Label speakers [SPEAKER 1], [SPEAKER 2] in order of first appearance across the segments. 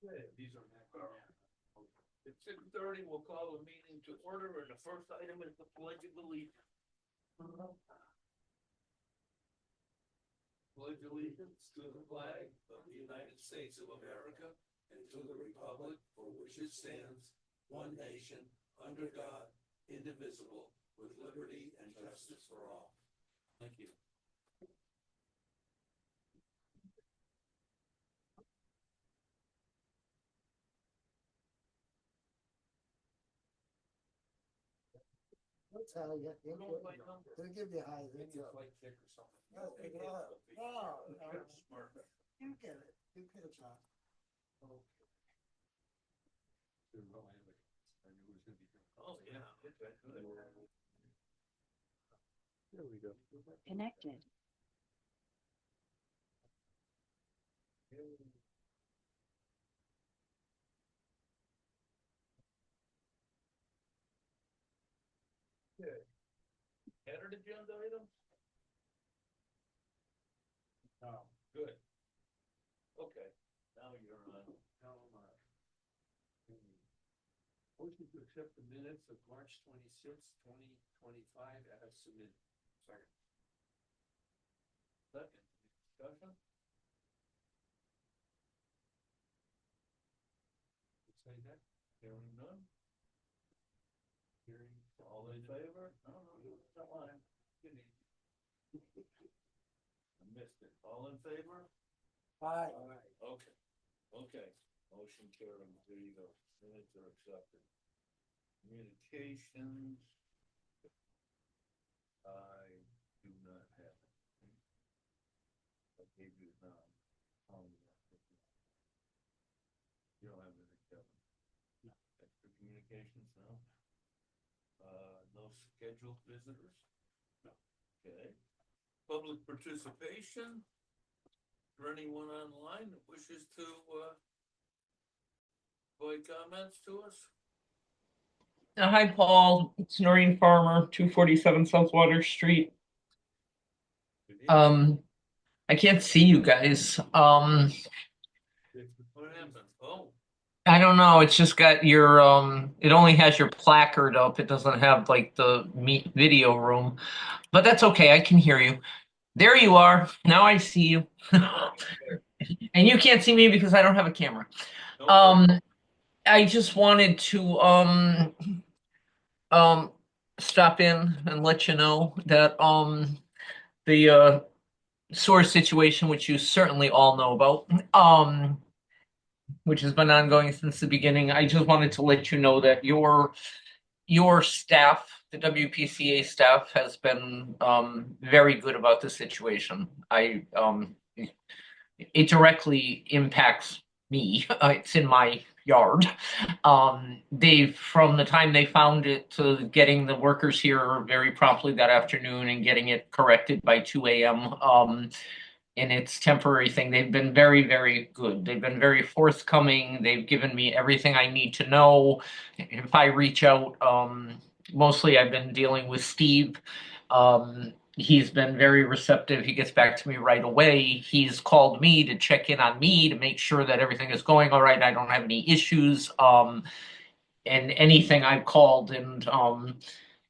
[SPEAKER 1] Okay, these are It's 6:30, we'll call the meeting to order, and the first item is the pledge of allegiance. Pledge allegiance to the flag of the United States of America and to the republic for which it stands, one nation, under God, indivisible, with liberty and justice for all. Thank you.
[SPEAKER 2] That's how you get. They'll give you high.
[SPEAKER 1] It's a flight check or something.
[SPEAKER 2] Oh,
[SPEAKER 1] Smart.
[SPEAKER 2] you get it. You get it, John.
[SPEAKER 1] Oh, yeah.
[SPEAKER 3] There we go.
[SPEAKER 4] Connected.
[SPEAKER 1] Added agenda items? No. Good. Okay, now you're on. Motion to accept the minutes of March 26th, 2025 as submitted. Second. Discussion? Say that, hearing none? Hearing, all in favor? No, come on. I missed it. All in favor?
[SPEAKER 2] Aye.
[SPEAKER 1] Okay. Okay. Motion carried. There you go. Minutes are accepted. Communications. I do not have it. I gave you none. You don't have anything, Kevin? No. Extra communications, no? No scheduled visitors? No. Okay. Public participation? For anyone online that wishes to, provide comments to us?
[SPEAKER 5] Hi, Paul. It's Noreen Farmer, 247 South Water Street. I can't see you guys.
[SPEAKER 1] What happened? Oh,
[SPEAKER 5] I don't know. It's just got your it only has your placard up. It doesn't have like the video room. But that's okay. I can hear you. There you are. Now I see you. And you can't see me because I don't have a camera.
[SPEAKER 1] no.
[SPEAKER 5] I just wanted to stop in and let you know that the sewer situation, which you certainly all know about, which has been ongoing since the beginning. I just wanted to let you know that your staff, the WPCA staff, has been very good about the situation. It directly impacts me. It's in my yard. They've, from the time they found it to getting the workers here very promptly that afternoon and getting it corrected by 2 a.m. In its temporary thing, they've been very, very good. They've been very forthcoming. They've given me everything I need to know. If I reach out, mostly I've been dealing with Steve. He's been very receptive. He gets back to me right away. He's called me to check in on me to make sure that everything is going all right. I don't have any issues. And anything I've called and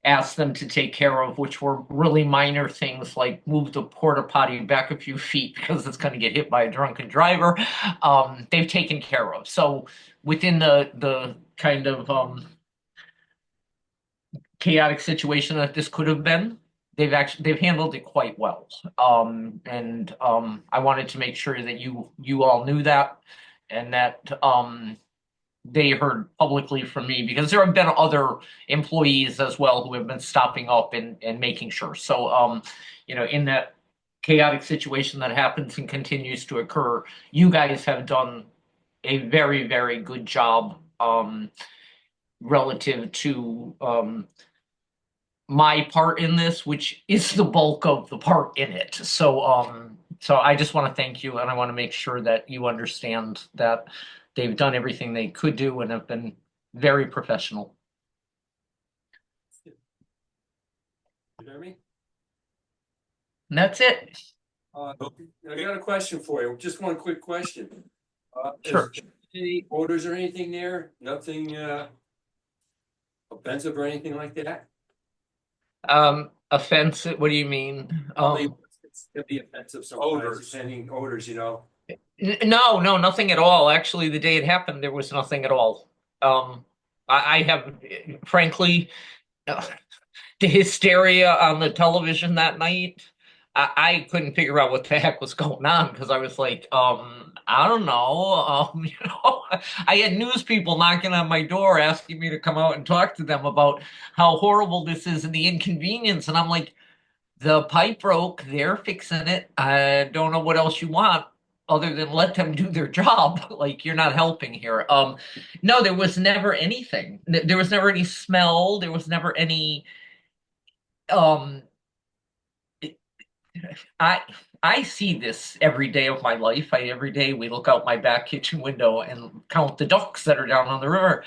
[SPEAKER 5] asked them to take care of, which were really minor things like move the porta potty back a few feet because it's going to get hit by a drunken driver. They've taken care of. So within the kind of chaotic situation that this could have been, they've handled it quite well. And I wanted to make sure that you all knew that, and that they heard publicly from me, because there have been other employees as well who have been stopping up and making sure. So in that chaotic situation that happens and continues to occur, you guys have done a very, very good job relative to my part in this, which is the bulk of the part in it. So I just want to thank you, and I want to make sure that you understand that they've done everything they could do and have been very professional.
[SPEAKER 3] Jeremy?
[SPEAKER 5] And that's it.
[SPEAKER 3] I got a question for you. Just one quick question.
[SPEAKER 5] Sure.
[SPEAKER 3] Any orders or anything there? Nothing, offensive or anything like that?
[SPEAKER 5] Offensive, what do you mean?
[SPEAKER 3] Could be offensive sometimes,
[SPEAKER 1] Odors.
[SPEAKER 3] depending odors, you know.
[SPEAKER 5] No, nothing at all. Actually, the day it happened, there was nothing at all. I have, frankly, the hysteria on the television that night. I couldn't figure out what the heck was going on because I was like, I don't know. I had news people knocking on my door asking me to come out and talk to them about how horrible this is and the inconvenience. And I'm like, the pipe broke, they're fixing it. I don't know what else you want other than let them do their job. Like you're not helping here. No, there was never anything. There was never any smell. There was never any um I I see this every day of my life. Every day we look out my back kitchen window and count the ducks that are down on the river,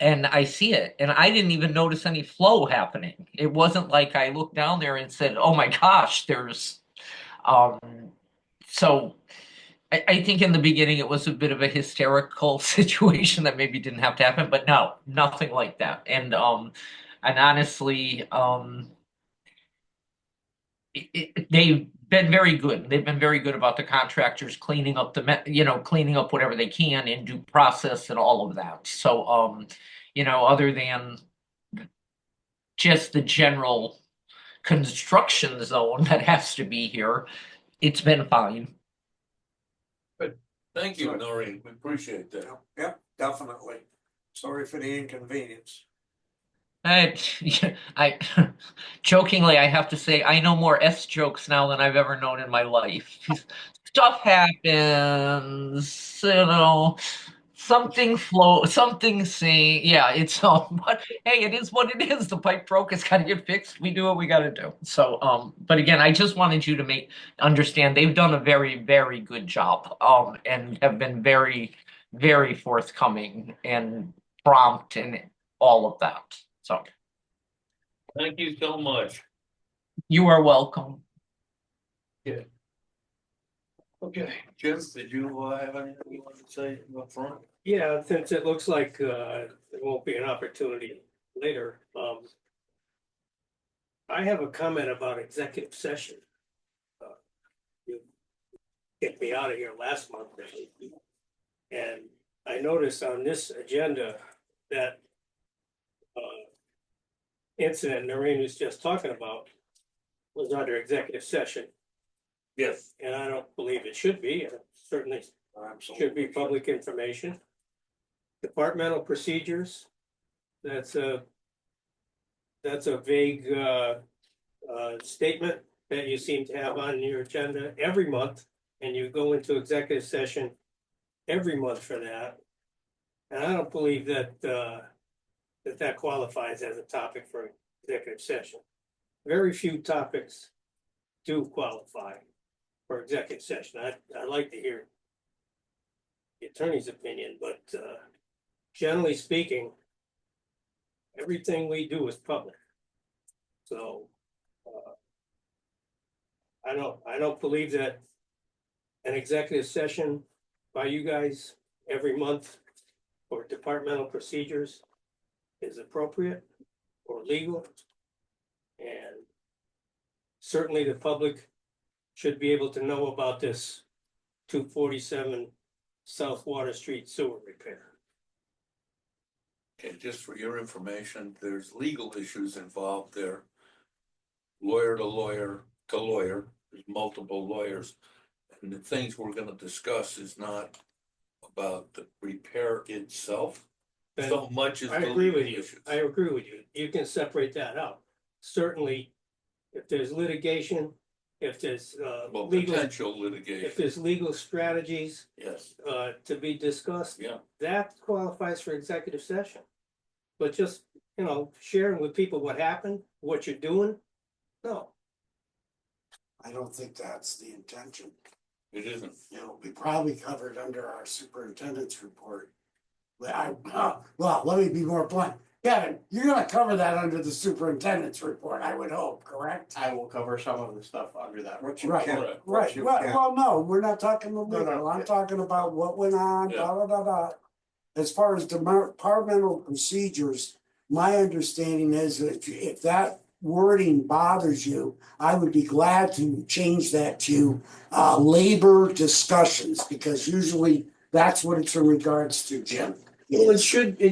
[SPEAKER 5] and I see it. And I didn't even notice any flow happening. It wasn't like I looked down there and said, "Oh my gosh, there's." Um, so I think in the beginning it was a bit of a hysterical situation that maybe didn't have to happen, but no, nothing like that. And honestly, they've been very good. They've been very good about the contractors cleaning up cleaning up whatever they can in due process and all of that. So, other than just the general construction zone that has to be here, it's been fine.
[SPEAKER 1] Thank you, Noreen. We appreciate that.
[SPEAKER 4] Yep, definitely. Sorry for the inconvenience.
[SPEAKER 5] I jokingly, I have to say, I know more S jokes now than I've ever known in my life. Stuff happens, something sing. Yeah, it's but hey, it is what it is. The pipe broke, it's gotta get fixed. We do what we gotta do. So, but again, I just wanted you to understand they've done a very, very good job, and have been very, very forthcoming and prompt and all of that. So
[SPEAKER 1] Thank you so much.
[SPEAKER 5] you are welcome.
[SPEAKER 1] Okay, Jim, did you have anything you wanted to say up front?
[SPEAKER 3] Yeah, since it looks like there won't be an opportunity later, I have a comment about executive session. You kicked me out of here last month, and I noticed on this agenda that incident Noreen was just talking about was under executive session,
[SPEAKER 1] Yes.
[SPEAKER 3] and I don't believe it should be. It certainly should be public information. Departmental procedures, that's a vague statement that you seem to have on your agenda every month, and you go into executive session every month for that. And I don't believe that that qualifies as a topic for executive session. Very few topics do qualify for executive session. I'd like to hear the attorney's opinion, but generally speaking, everything we do is public. So I don't believe that an executive session by you guys every month for departmental procedures is appropriate or legal. And certainly the public should be able to know about this 247 South Water Street sewer repair.
[SPEAKER 1] Okay, just for your information, there's legal issues involved there. Lawyer to lawyer to lawyer, there's multiple lawyers. And the things we're gonna discuss is not about the repair itself.
[SPEAKER 3] Then
[SPEAKER 1] So much as
[SPEAKER 3] I
[SPEAKER 1] the
[SPEAKER 3] agree
[SPEAKER 1] legal
[SPEAKER 3] with you.
[SPEAKER 1] issues.
[SPEAKER 3] I agree with you. You can separate that out. Certainly, if there's litigation, if there's
[SPEAKER 1] Well,
[SPEAKER 3] legal,
[SPEAKER 1] potential
[SPEAKER 3] if
[SPEAKER 1] litigation,
[SPEAKER 3] there's legal strategies
[SPEAKER 1] yes,
[SPEAKER 3] to be discussed,
[SPEAKER 1] yeah.
[SPEAKER 3] that qualifies for executive session. But just, sharing with people what happened, what you're doing, no.
[SPEAKER 4] I don't think that's the intention.
[SPEAKER 1] It isn't.
[SPEAKER 4] It'll be probably covered under our superintendent's report. Well, let me be more blunt. Kevin, you're gonna cover that under the superintendent's report, I would hope, correct?
[SPEAKER 6] I will cover some of the stuff under that.
[SPEAKER 4] Right,
[SPEAKER 1] Correct.
[SPEAKER 4] right. Well, no, we're not talking the
[SPEAKER 6] No,
[SPEAKER 4] legal. I'm talking about what went on,
[SPEAKER 1] Yeah.
[SPEAKER 4] blah, blah, blah, blah. as far as departmental procedures, my understanding is that if that wording bothers you, I would be glad to change that to labor discussions, because usually that's what it's in regards to, Jim.
[SPEAKER 3] Well, it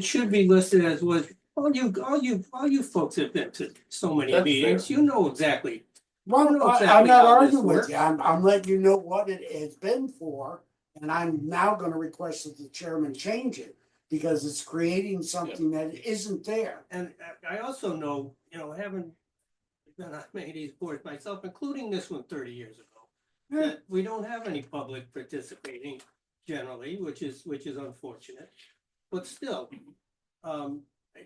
[SPEAKER 3] should be listed as what, all you folks have been to so many
[SPEAKER 6] That's
[SPEAKER 3] meetings,
[SPEAKER 6] fair.
[SPEAKER 3] you know exactly.
[SPEAKER 4] Well,
[SPEAKER 3] know
[SPEAKER 4] I'm
[SPEAKER 3] exactly
[SPEAKER 4] not
[SPEAKER 3] how this
[SPEAKER 4] arguing with
[SPEAKER 3] works.
[SPEAKER 4] you. I'm letting you know what it has been for. And I'm now gonna request that the chairman change it because it's creating something that isn't there.
[SPEAKER 3] And I also know, you know, having been on many of these boards myself, including this one 30 years ago,
[SPEAKER 4] Yeah.
[SPEAKER 3] that we don't have any public participating generally, which is unfortunate. But still,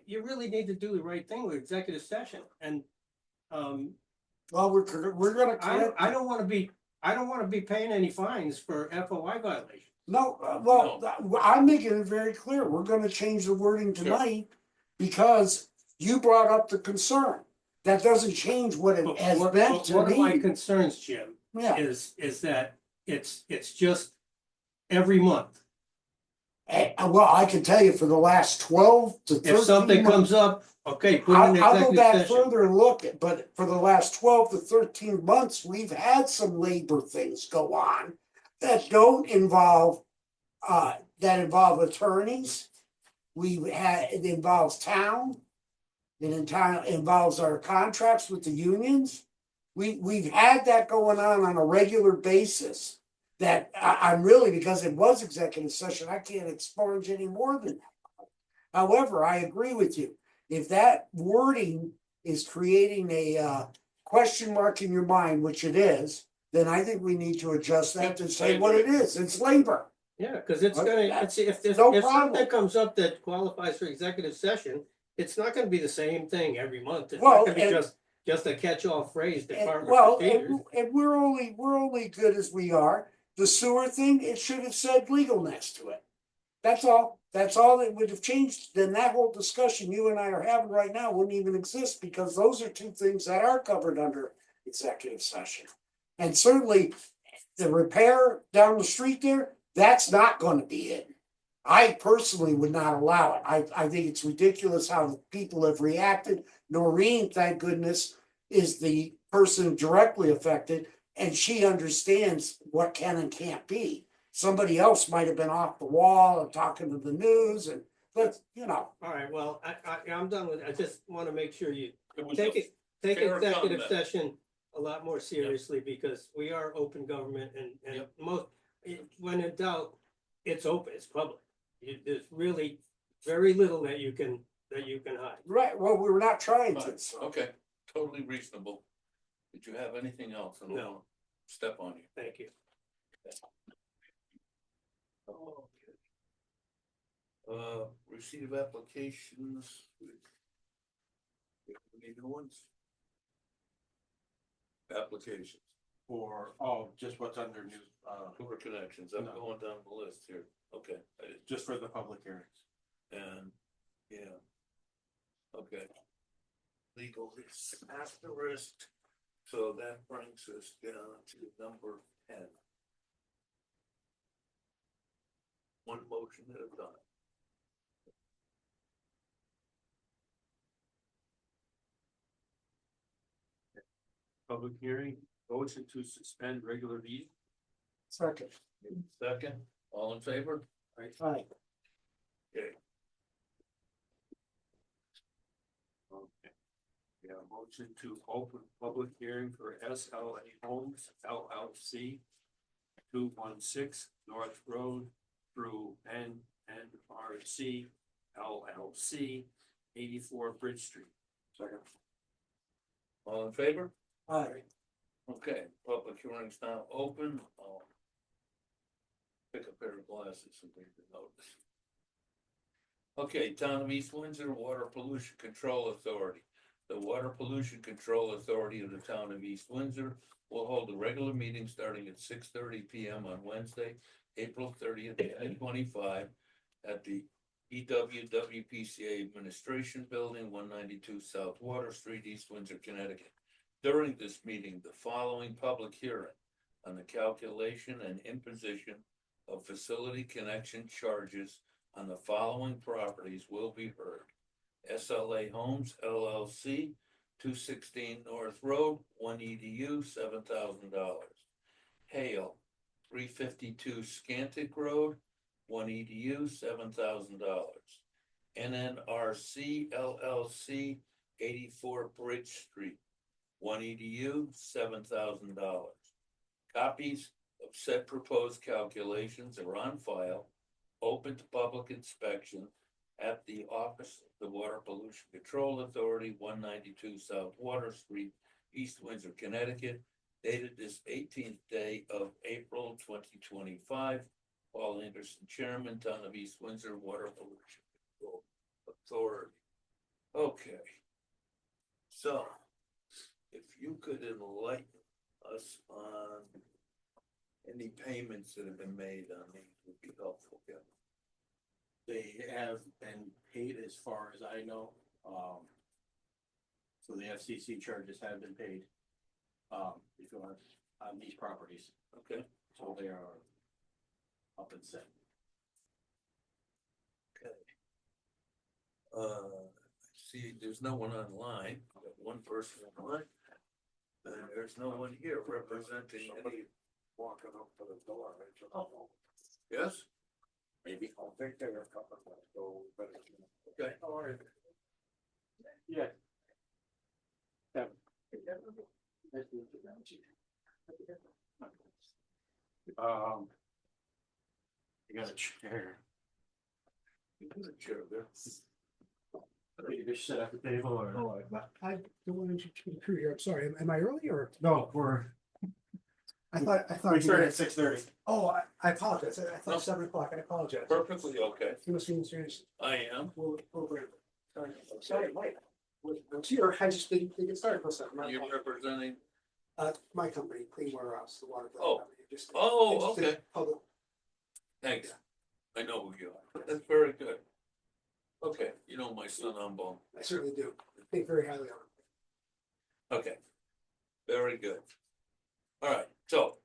[SPEAKER 3] you really need to do the right thing with executive session. And
[SPEAKER 4] Well, we're gonna correct.
[SPEAKER 3] I don't want to be paying any fines for FOI violations.
[SPEAKER 4] No, I'm making it very clear. We're gonna change the wording tonight because you brought up the concern. That doesn't change what it
[SPEAKER 3] But
[SPEAKER 4] has
[SPEAKER 3] what-
[SPEAKER 4] been
[SPEAKER 3] but
[SPEAKER 4] to
[SPEAKER 3] one of my
[SPEAKER 4] me.
[SPEAKER 3] concerns, Jim,
[SPEAKER 4] Yeah,
[SPEAKER 3] is that it's just every month.
[SPEAKER 4] well, I can tell you for the last 12 to 13
[SPEAKER 3] If something
[SPEAKER 4] months.
[SPEAKER 3] comes up, okay, put it in
[SPEAKER 4] I'll go
[SPEAKER 3] executive
[SPEAKER 4] back
[SPEAKER 3] session.
[SPEAKER 4] further and look, but for the last 12 to 13 months, we've had some labor things go on that don't involve, that involve attorneys. It involves town. It involves our contracts with the unions. We've had that going on a regular basis. That I'm really, because it was executive session, I can't expunge any more than that. However, I agree with you. If that wording is creating a question mark in your mind, which it is, then I think we need to adjust that to say what it is. It's labor.
[SPEAKER 3] Yeah, because it's
[SPEAKER 4] Okay,
[SPEAKER 3] gonna,
[SPEAKER 4] that's
[SPEAKER 3] if
[SPEAKER 4] no
[SPEAKER 3] something
[SPEAKER 4] problem.
[SPEAKER 3] comes up that qualifies for executive session, it's not gonna be the same thing every month. It's
[SPEAKER 4] Well,
[SPEAKER 3] not gonna be
[SPEAKER 4] and-
[SPEAKER 3] just a catch-all phrase, department
[SPEAKER 4] Well,
[SPEAKER 3] procedures.
[SPEAKER 4] and we're only good as we are. The sewer thing, it should have said legal next to it. That's all. That's all that would have changed. Then that whole discussion you and I are having right now wouldn't even exist, because those are two things that are covered under executive session. And certainly the repair down the street there, that's not going to be it. I personally would not allow it. I think it's ridiculous how the people have reacted. Noreen, thank goodness, is the person directly affected, and she understands what can and can't be. Somebody else might have been off the wall and talking to the news, and but
[SPEAKER 3] All right, well, I'm done with it. I just want to make sure you
[SPEAKER 1] It was
[SPEAKER 3] take
[SPEAKER 1] fair
[SPEAKER 3] executive
[SPEAKER 1] comment.
[SPEAKER 3] session a lot more seriously, because we are open government, and
[SPEAKER 1] Yep.
[SPEAKER 3] when in doubt, it's open, it's public. There's really very little that you can hide.
[SPEAKER 4] right. Well, we were not trying to.
[SPEAKER 1] Fine.
[SPEAKER 4] So.
[SPEAKER 1] Okay, totally reasonable. Did you have anything else? I don't
[SPEAKER 3] No.
[SPEAKER 1] wanna Step on you.
[SPEAKER 3] Thank you.
[SPEAKER 1] Receipt of applications. Any new ones? Applications,
[SPEAKER 6] For, just what's under new,
[SPEAKER 1] sewer connections, I'm
[SPEAKER 6] No.
[SPEAKER 1] going down the list here, okay,
[SPEAKER 6] just for the public hearings.
[SPEAKER 1] and, yeah. Okay. Legal is asterisk, so that brings us down to number 10. One motion at a time.
[SPEAKER 6] Public hearing, motion to suspend regular meeting.
[SPEAKER 4] Second.
[SPEAKER 1] Second, all in favor?
[SPEAKER 4] Right.
[SPEAKER 1] Okay.
[SPEAKER 6] Okay. Yeah, motion to open public hearing for SLA Homes LLC. 216 North Road through NNRC LLC, 84 Bridge Street. Second.
[SPEAKER 1] All in favor?
[SPEAKER 4] Right.
[SPEAKER 1] Okay, public hearing's now open. I'll pick a pair of glasses and read the notice. Okay, Town of East Windsor Water Pollution Control Authority. The Water Pollution Control Authority of the Town of East Windsor will hold a regular meeting starting at 6:30 PM on Wednesday, April 30th, 2025 at the EWWPCA Administration Building, 192 South Water Street, East Windsor, Connecticut. During this meeting, the following public hearing on the calculation and imposition of facility connection charges
[SPEAKER 7] on the following properties will be heard. SLA Homes LLC, 216 North Road, 1 EDU, $7,000. Hale, 352 Scantic Road, 1 EDU, $7,000. NNRC LLC, 84 Bridge Street, 1 EDU, $7,000. Copies of said proposed calculations are on file, open to public inspection at the office of the Water Pollution Control Authority, 192 South Water Street, East Windsor, Connecticut, dated this 18th day of April 2025. Paul Anderson, Chairman, Town of East Windsor Water Pollution Control Authority. Okay. So, if you could enlighten us on any payments that have been made on these would be helpful, Kevin.
[SPEAKER 6] They have been paid as far as I know, so the FCC charges have been paid. If you want, on these properties,
[SPEAKER 7] Okay,
[SPEAKER 6] so they are up and set.
[SPEAKER 7] okay. See, there's no one online, I've got one person online. And there's no one here representing any,
[SPEAKER 4] Walking up to the door.
[SPEAKER 7] yes?
[SPEAKER 4] Maybe. I think they're coming, so, but.
[SPEAKER 7] Okay, all right.
[SPEAKER 6] Yeah. You got a chair.
[SPEAKER 7] You can chair there.
[SPEAKER 6] You just sit at the table or?
[SPEAKER 4] Oh, I don't want to crew here. I'm sorry. Am I early or?
[SPEAKER 6] No,
[SPEAKER 4] I thought.
[SPEAKER 6] we started at 6:30.
[SPEAKER 4] Oh, I apologize. I
[SPEAKER 7] No.
[SPEAKER 4] thought 7 o'clock. I apologize.
[SPEAKER 7] Perfectly okay.
[SPEAKER 4] You must be in serious.
[SPEAKER 7] I am.
[SPEAKER 4] Program. Sorry, Mike. I'm here. I just didn't get started for a second. My
[SPEAKER 7] You're
[SPEAKER 4] fault.
[SPEAKER 7] representing,
[SPEAKER 4] My company, Clean Water House, the water.
[SPEAKER 7] Oh.
[SPEAKER 4] company. Just
[SPEAKER 7] oh,
[SPEAKER 4] interested in
[SPEAKER 7] okay,
[SPEAKER 4] public-
[SPEAKER 7] thanks. I know who you are. That's very good. Okay, you know my son on bone.
[SPEAKER 4] I certainly do. I think very highly of it.
[SPEAKER 7] Okay, very good. All right, so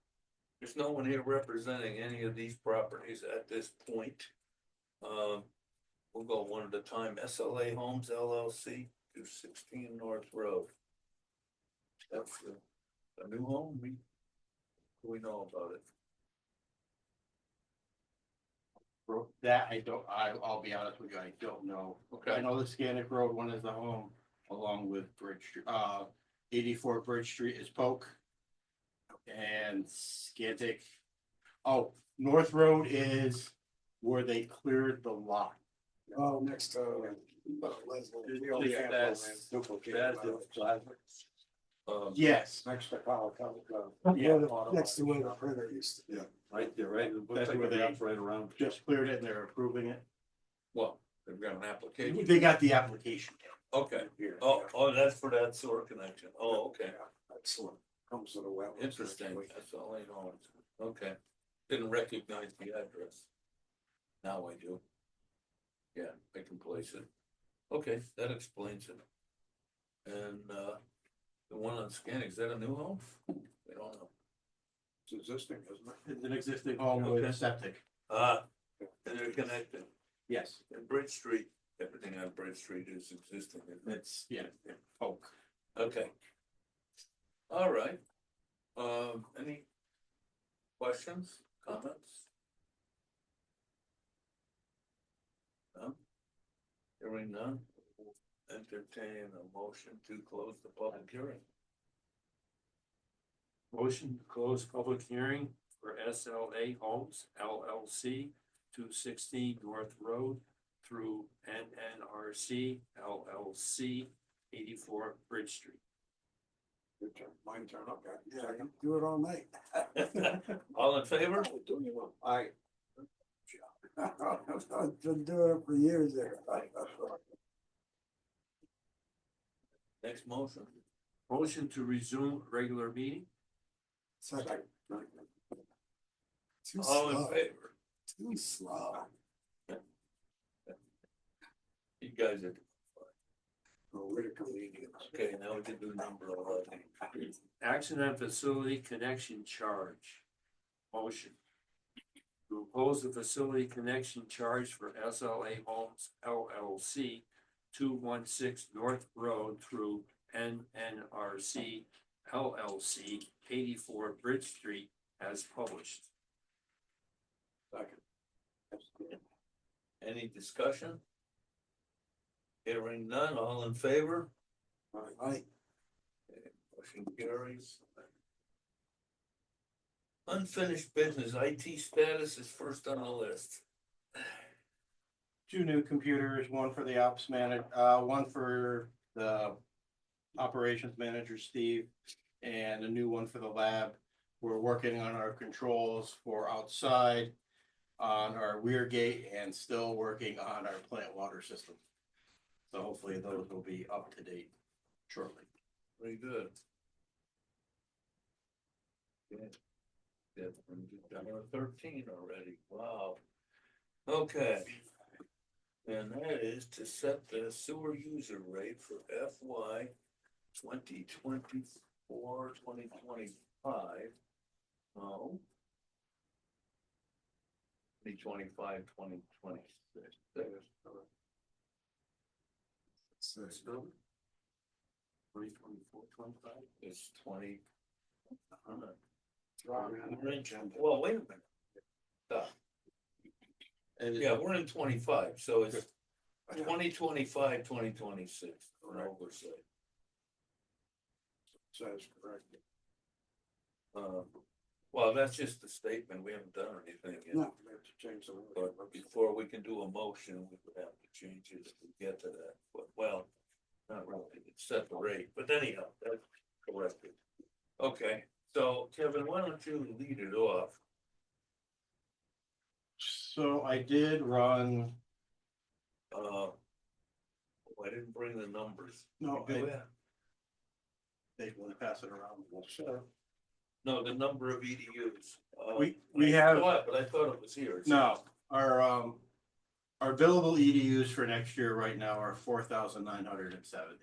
[SPEAKER 7] there's no one here representing any of these properties at this point. We'll go one at a time. SLA Homes LLC, 216 North Road. That's a new home. We know about it.
[SPEAKER 6] That I'll be honest with you, I don't know. I
[SPEAKER 7] Okay,
[SPEAKER 6] know the Scannick Road one is the home along with Bridge, 84 Bridge Street is Polk. And Scantic, North Road is where they cleared the lot.
[SPEAKER 4] Oh, next to.
[SPEAKER 6] Yes,
[SPEAKER 4] Next to College.
[SPEAKER 6] Yeah.
[SPEAKER 4] Next to where the printer used to be.
[SPEAKER 6] right there, right? That's where they right around. Just cleared it and they're approving it.
[SPEAKER 7] well, they've got an application.
[SPEAKER 6] They got the application.
[SPEAKER 7] Okay, oh, that's for that sewer connection. Oh, okay.
[SPEAKER 4] Excellent. Comes to the well.
[SPEAKER 7] Interesting, SLA Homes, okay, didn't recognize the address. Now I do. Yeah, I can place it. Okay, that explains it. And, the one on Scannick, is that a new home? We don't know.
[SPEAKER 4] It's existing, isn't it?
[SPEAKER 6] It's an existing home with a septic.
[SPEAKER 7] And they're connected,
[SPEAKER 6] Yes,
[SPEAKER 7] and Bridge Street, everything on Bridge Street is existing, isn't it?
[SPEAKER 6] it's, yeah, Polk.
[SPEAKER 7] Okay. All right. Any questions, comments? No? Hearing none, entertain a motion to close the public hearing.
[SPEAKER 6] Motion to close public hearing for SLA Homes LLC, 216 North Road through NNRC LLC, 84 Bridge Street.
[SPEAKER 4] Good turn. Mine turn up, guy. Yeah, I can do it all night.
[SPEAKER 7] All in favor?
[SPEAKER 4] I. I've been doing it for years there.
[SPEAKER 7] Next motion.
[SPEAKER 6] Motion to resume regular meeting.
[SPEAKER 4] Second. Too
[SPEAKER 7] All in
[SPEAKER 4] slow,
[SPEAKER 7] favor?
[SPEAKER 4] too slow.
[SPEAKER 7] You guys are,
[SPEAKER 4] Oh, we're the comedians.
[SPEAKER 7] okay, now we can do number 11.
[SPEAKER 6] Action on facility connection charge. Motion.
[SPEAKER 8] to oppose the facility connection charge for SLA Homes LLC 216 North Road through NNRC LLC 84 Bridge Street as published.
[SPEAKER 7] Second. Any discussion? Hearing none, all in favor?
[SPEAKER 4] Aye.
[SPEAKER 7] Motion carries. Unfinished business, IT status is first on the list.
[SPEAKER 6] 2 new computers, one for the ops manager, one for the operations manager, Steve, and a new one for the lab. We're working on our controls for outside, on our weir gate, and still working on our plant water system. So hopefully those will be up to date shortly.
[SPEAKER 7] Very good. Yeah. Yeah, we're down to 13 already, wow. Okay. And that is to set the sewer user rate for FY 2024, 2025. No. 2025, 2026.
[SPEAKER 8] That's no. 2024, 25.
[SPEAKER 7] It's 20. Well, wait a minute. Yeah, we're in 25, so it's 2025, 2026, an oversight.
[SPEAKER 4] Sounds correct.
[SPEAKER 7] Well, that's just the statement, we haven't done anything yet.
[SPEAKER 4] No, we have to change some.
[SPEAKER 7] But before we can do a motion, we would have to change it if we get to that, but well, not really, it's set the rate, but anyhow, that's corrected. Okay, so Kevin, why don't you lead it off?
[SPEAKER 6] So I did run,
[SPEAKER 7] I didn't bring the numbers.
[SPEAKER 6] no,
[SPEAKER 7] You do that?
[SPEAKER 6] they want to pass it around. Sure.
[SPEAKER 7] No, the number of EDUs.
[SPEAKER 6] We
[SPEAKER 7] I
[SPEAKER 6] have-
[SPEAKER 7] saw it, but I thought it was here.
[SPEAKER 6] No, our billable EDUs for next year right now are 4,970.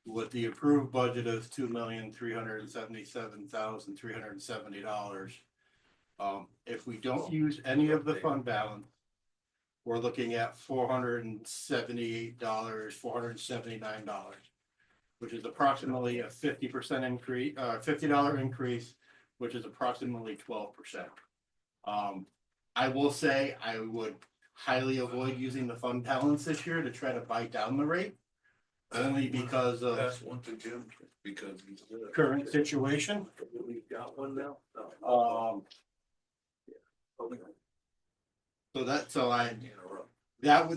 [SPEAKER 6] With the approved budget of $2,377,370. If we don't use any of the fund balance, we're looking at $478, $479, which is approximately a 50% increase, $50 increase, which is approximately 12%. I will say I would highly avoid using the fund balance this year to try to buy down the rate, only because of
[SPEAKER 7] That's one to Jim, because he's the
[SPEAKER 6] current situation.
[SPEAKER 7] We've got one now. No.
[SPEAKER 6] So that
[SPEAKER 7] Interrupt.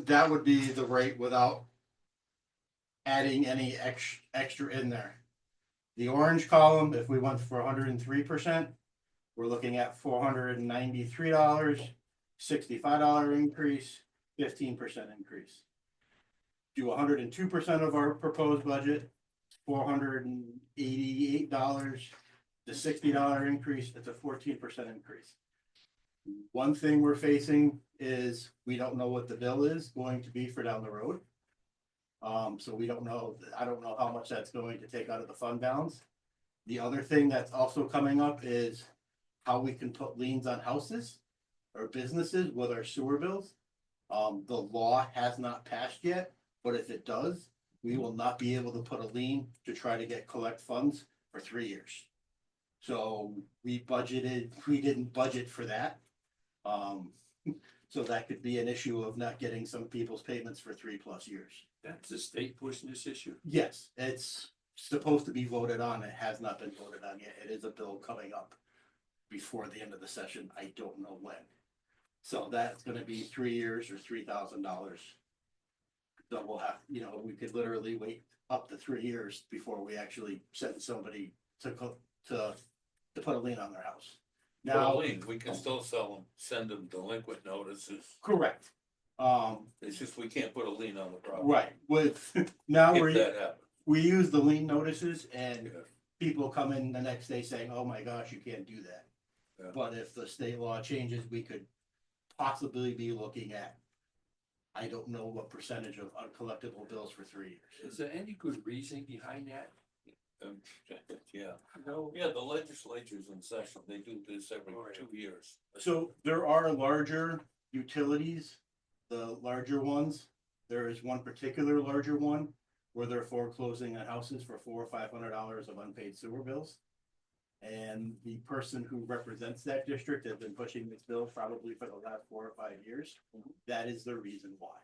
[SPEAKER 6] that would be the rate without adding any extra in there. The orange column, if we went for 103%, we're looking at $493, $65 increase, 15% increase. Do 102% of our proposed budget, $488, the $60 increase, it's a 14% increase. One thing we're facing is we don't know what the bill is going to be for down the road. So we don't know, I don't know how much that's going to take out of the fund balance. The other thing that's also coming up is how we can put liens on houses or businesses with our sewer bills. The law has not passed yet, but if it does, we will not be able to put a lien to try to collect funds for 3 years. So we didn't budget for that. So that could be an issue of not getting some people's payments for 3+ years.
[SPEAKER 8] That's the state pushing this issue.
[SPEAKER 6] Yes, it's supposed to be voted on. It has not been voted on yet. It is a bill coming up before the end of the session. I don't know when. So that's gonna be 3 years or $3,000. So we'll have, we could literally wait up to 3 years before we actually send somebody to put a lien on their house. Now,
[SPEAKER 7] We can still send them delinquent notices.
[SPEAKER 6] correct.
[SPEAKER 7] It's just we can't put a lien on the property.
[SPEAKER 6] Right, with, now
[SPEAKER 7] If that happens.
[SPEAKER 6] we use the lien notices and
[SPEAKER 7] Yeah.
[SPEAKER 6] people come in the next day saying, oh my gosh, you can't do that.
[SPEAKER 7] Yeah.
[SPEAKER 6] But if the state law changes, we could possibly be looking at, I don't know what percentage of uncollectible bills for 3 years.
[SPEAKER 8] Is there any good reasoning behind that?
[SPEAKER 7] Yeah,
[SPEAKER 8] No.
[SPEAKER 7] yeah, the legislature's in session, they do this every
[SPEAKER 8] Oh, yeah.
[SPEAKER 7] 2 years.
[SPEAKER 6] So there are larger utilities, the larger ones. There is one particular larger one where they're foreclosing on houses for $400 or $500 of unpaid sewer bills. And the person who represents that district has been pushing this bill probably for the last 4 or 5 years. That is the reason why.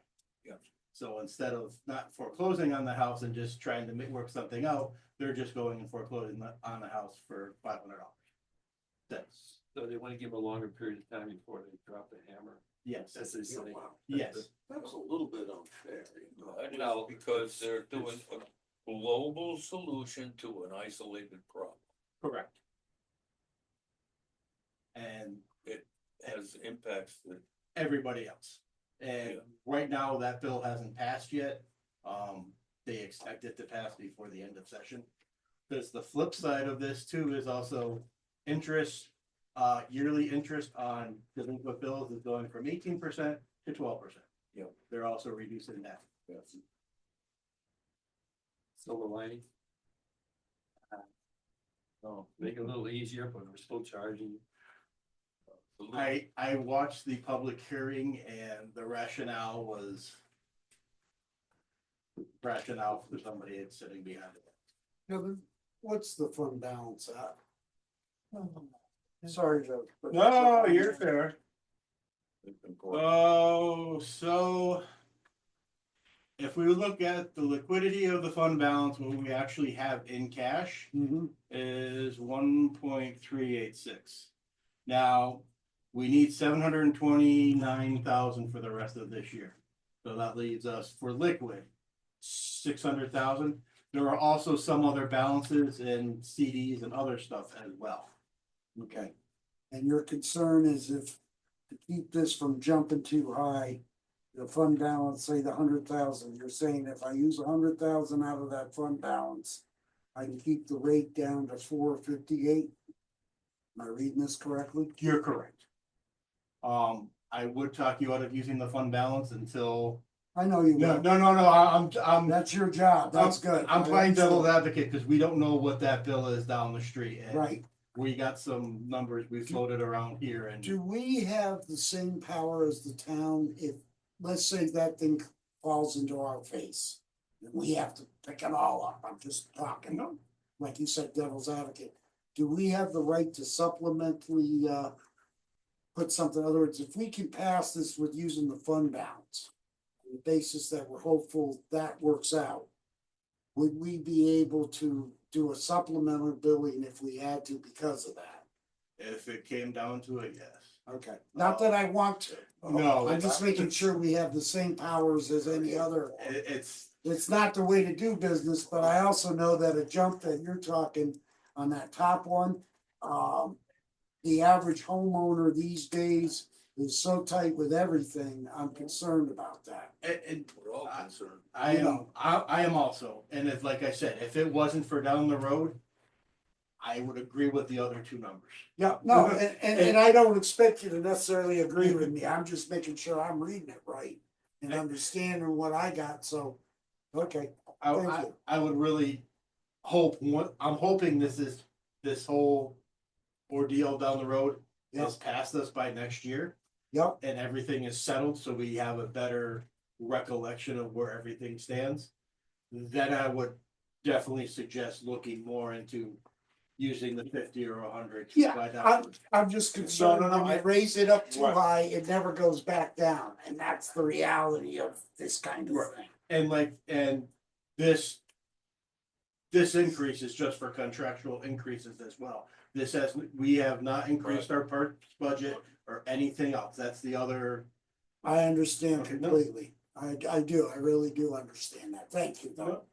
[SPEAKER 7] Yeah.
[SPEAKER 6] So instead of not foreclosing on the house and just trying to work something out, they're just going and foreclosing on the house for $500. That's,
[SPEAKER 8] So they want to give a longer period of time before they drop the hammer,
[SPEAKER 6] yes,
[SPEAKER 8] as they say.
[SPEAKER 6] yes,
[SPEAKER 1] That's a little bit unfair, you know.
[SPEAKER 7] Well, because they're doing a global solution to an isolated problem.
[SPEAKER 6] correct. And
[SPEAKER 7] Has impacts that,
[SPEAKER 6] everybody else. And
[SPEAKER 7] Yeah.
[SPEAKER 6] right now, that bill hasn't passed yet. They expect it to pass before the end of session. Because the flip side of this too is also interest, yearly interest on delinquent bills is going from 18% to 12%.
[SPEAKER 7] Yeah.
[SPEAKER 6] They're also reducing that.
[SPEAKER 7] yes.
[SPEAKER 8] Silver lining. No, make it a little easier, but we're still charging.
[SPEAKER 6] I watched the public hearing and the rationale was rationale for somebody that's sitting behind it.
[SPEAKER 4] Kevin, what's the fund balance at? Sorry, Joe. but-
[SPEAKER 6] No, you're fair. Oh, so. If we look at the liquidity of the fund balance, what we actually have in cash
[SPEAKER 4] Mhm.
[SPEAKER 6] is 1.386. Now, we need 729,000 for the rest of this year. So that leaves us for liquid, 600,000. There are also some other balances in CDs and other stuff as well.
[SPEAKER 4] Okay. And your concern is if, to keep this from jumping too high, the fund balance, say the 100,000, you're saying if I use 100,000 out of that fund balance, I can keep the rate down to 4.58? Am I reading this correctly?
[SPEAKER 6] You're correct. I would talk you out of using the fund balance until.
[SPEAKER 4] I know you
[SPEAKER 6] No,
[SPEAKER 4] will.
[SPEAKER 6] no, no, no, I'm.
[SPEAKER 4] That's your job. That's good.
[SPEAKER 6] I'm
[SPEAKER 4] I
[SPEAKER 6] playing devil's
[SPEAKER 4] understand.
[SPEAKER 6] advocate because we don't know what that bill is down the street. And
[SPEAKER 4] Right.
[SPEAKER 6] we got some numbers we floated around here and.
[SPEAKER 4] Do we have the same power as the town if, let's say that thing falls into our face? And we have to pick it all up. I'm just talking, like you said, devil's advocate. Do we have the right to supplementally, put something, in other words, if we can pass this with using the fund balance, on the basis that we're hopeful that works out, would we be able to do a supplemental billing if we had to because of that?
[SPEAKER 6] If it came down to it, yes.
[SPEAKER 4] Okay, not that I want to.
[SPEAKER 6] No,
[SPEAKER 4] I'm just making sure we have the same powers as any other.
[SPEAKER 6] It's,
[SPEAKER 4] It's not the way to do business, but I also know that a jump that you're talking on that top one, the average homeowner these days is so tight with everything, I'm concerned about that.
[SPEAKER 6] and
[SPEAKER 7] We're all concerned.
[SPEAKER 6] I am, I am also, and it's like I said, if it wasn't for down the road, I would agree with the other two numbers.
[SPEAKER 4] Yeah, no, and I don't expect you to necessarily agree with me, I'm just making sure I'm reading it right and understanding what I got, so, okay. Thank you.
[SPEAKER 6] I would really hope, I'm hoping this whole ordeal down the road is past us by next year.
[SPEAKER 4] Yep,
[SPEAKER 6] And everything is settled, so we have a better recollection of where everything stands. Then I would definitely suggest looking more into using the 50 or 100.
[SPEAKER 4] yeah, I'm just concerned
[SPEAKER 6] No,
[SPEAKER 4] when you raise it up too
[SPEAKER 6] Right.
[SPEAKER 4] high, it never goes back down, and that's the reality of this kind of
[SPEAKER 6] Right.
[SPEAKER 4] thing.
[SPEAKER 6] And this increase is just for contractual increases as well. We have not increased our parks budget or anything else. That's the other.
[SPEAKER 4] I understand
[SPEAKER 6] Okay, no.
[SPEAKER 4] completely, I do, I really do understand that, thank you, though.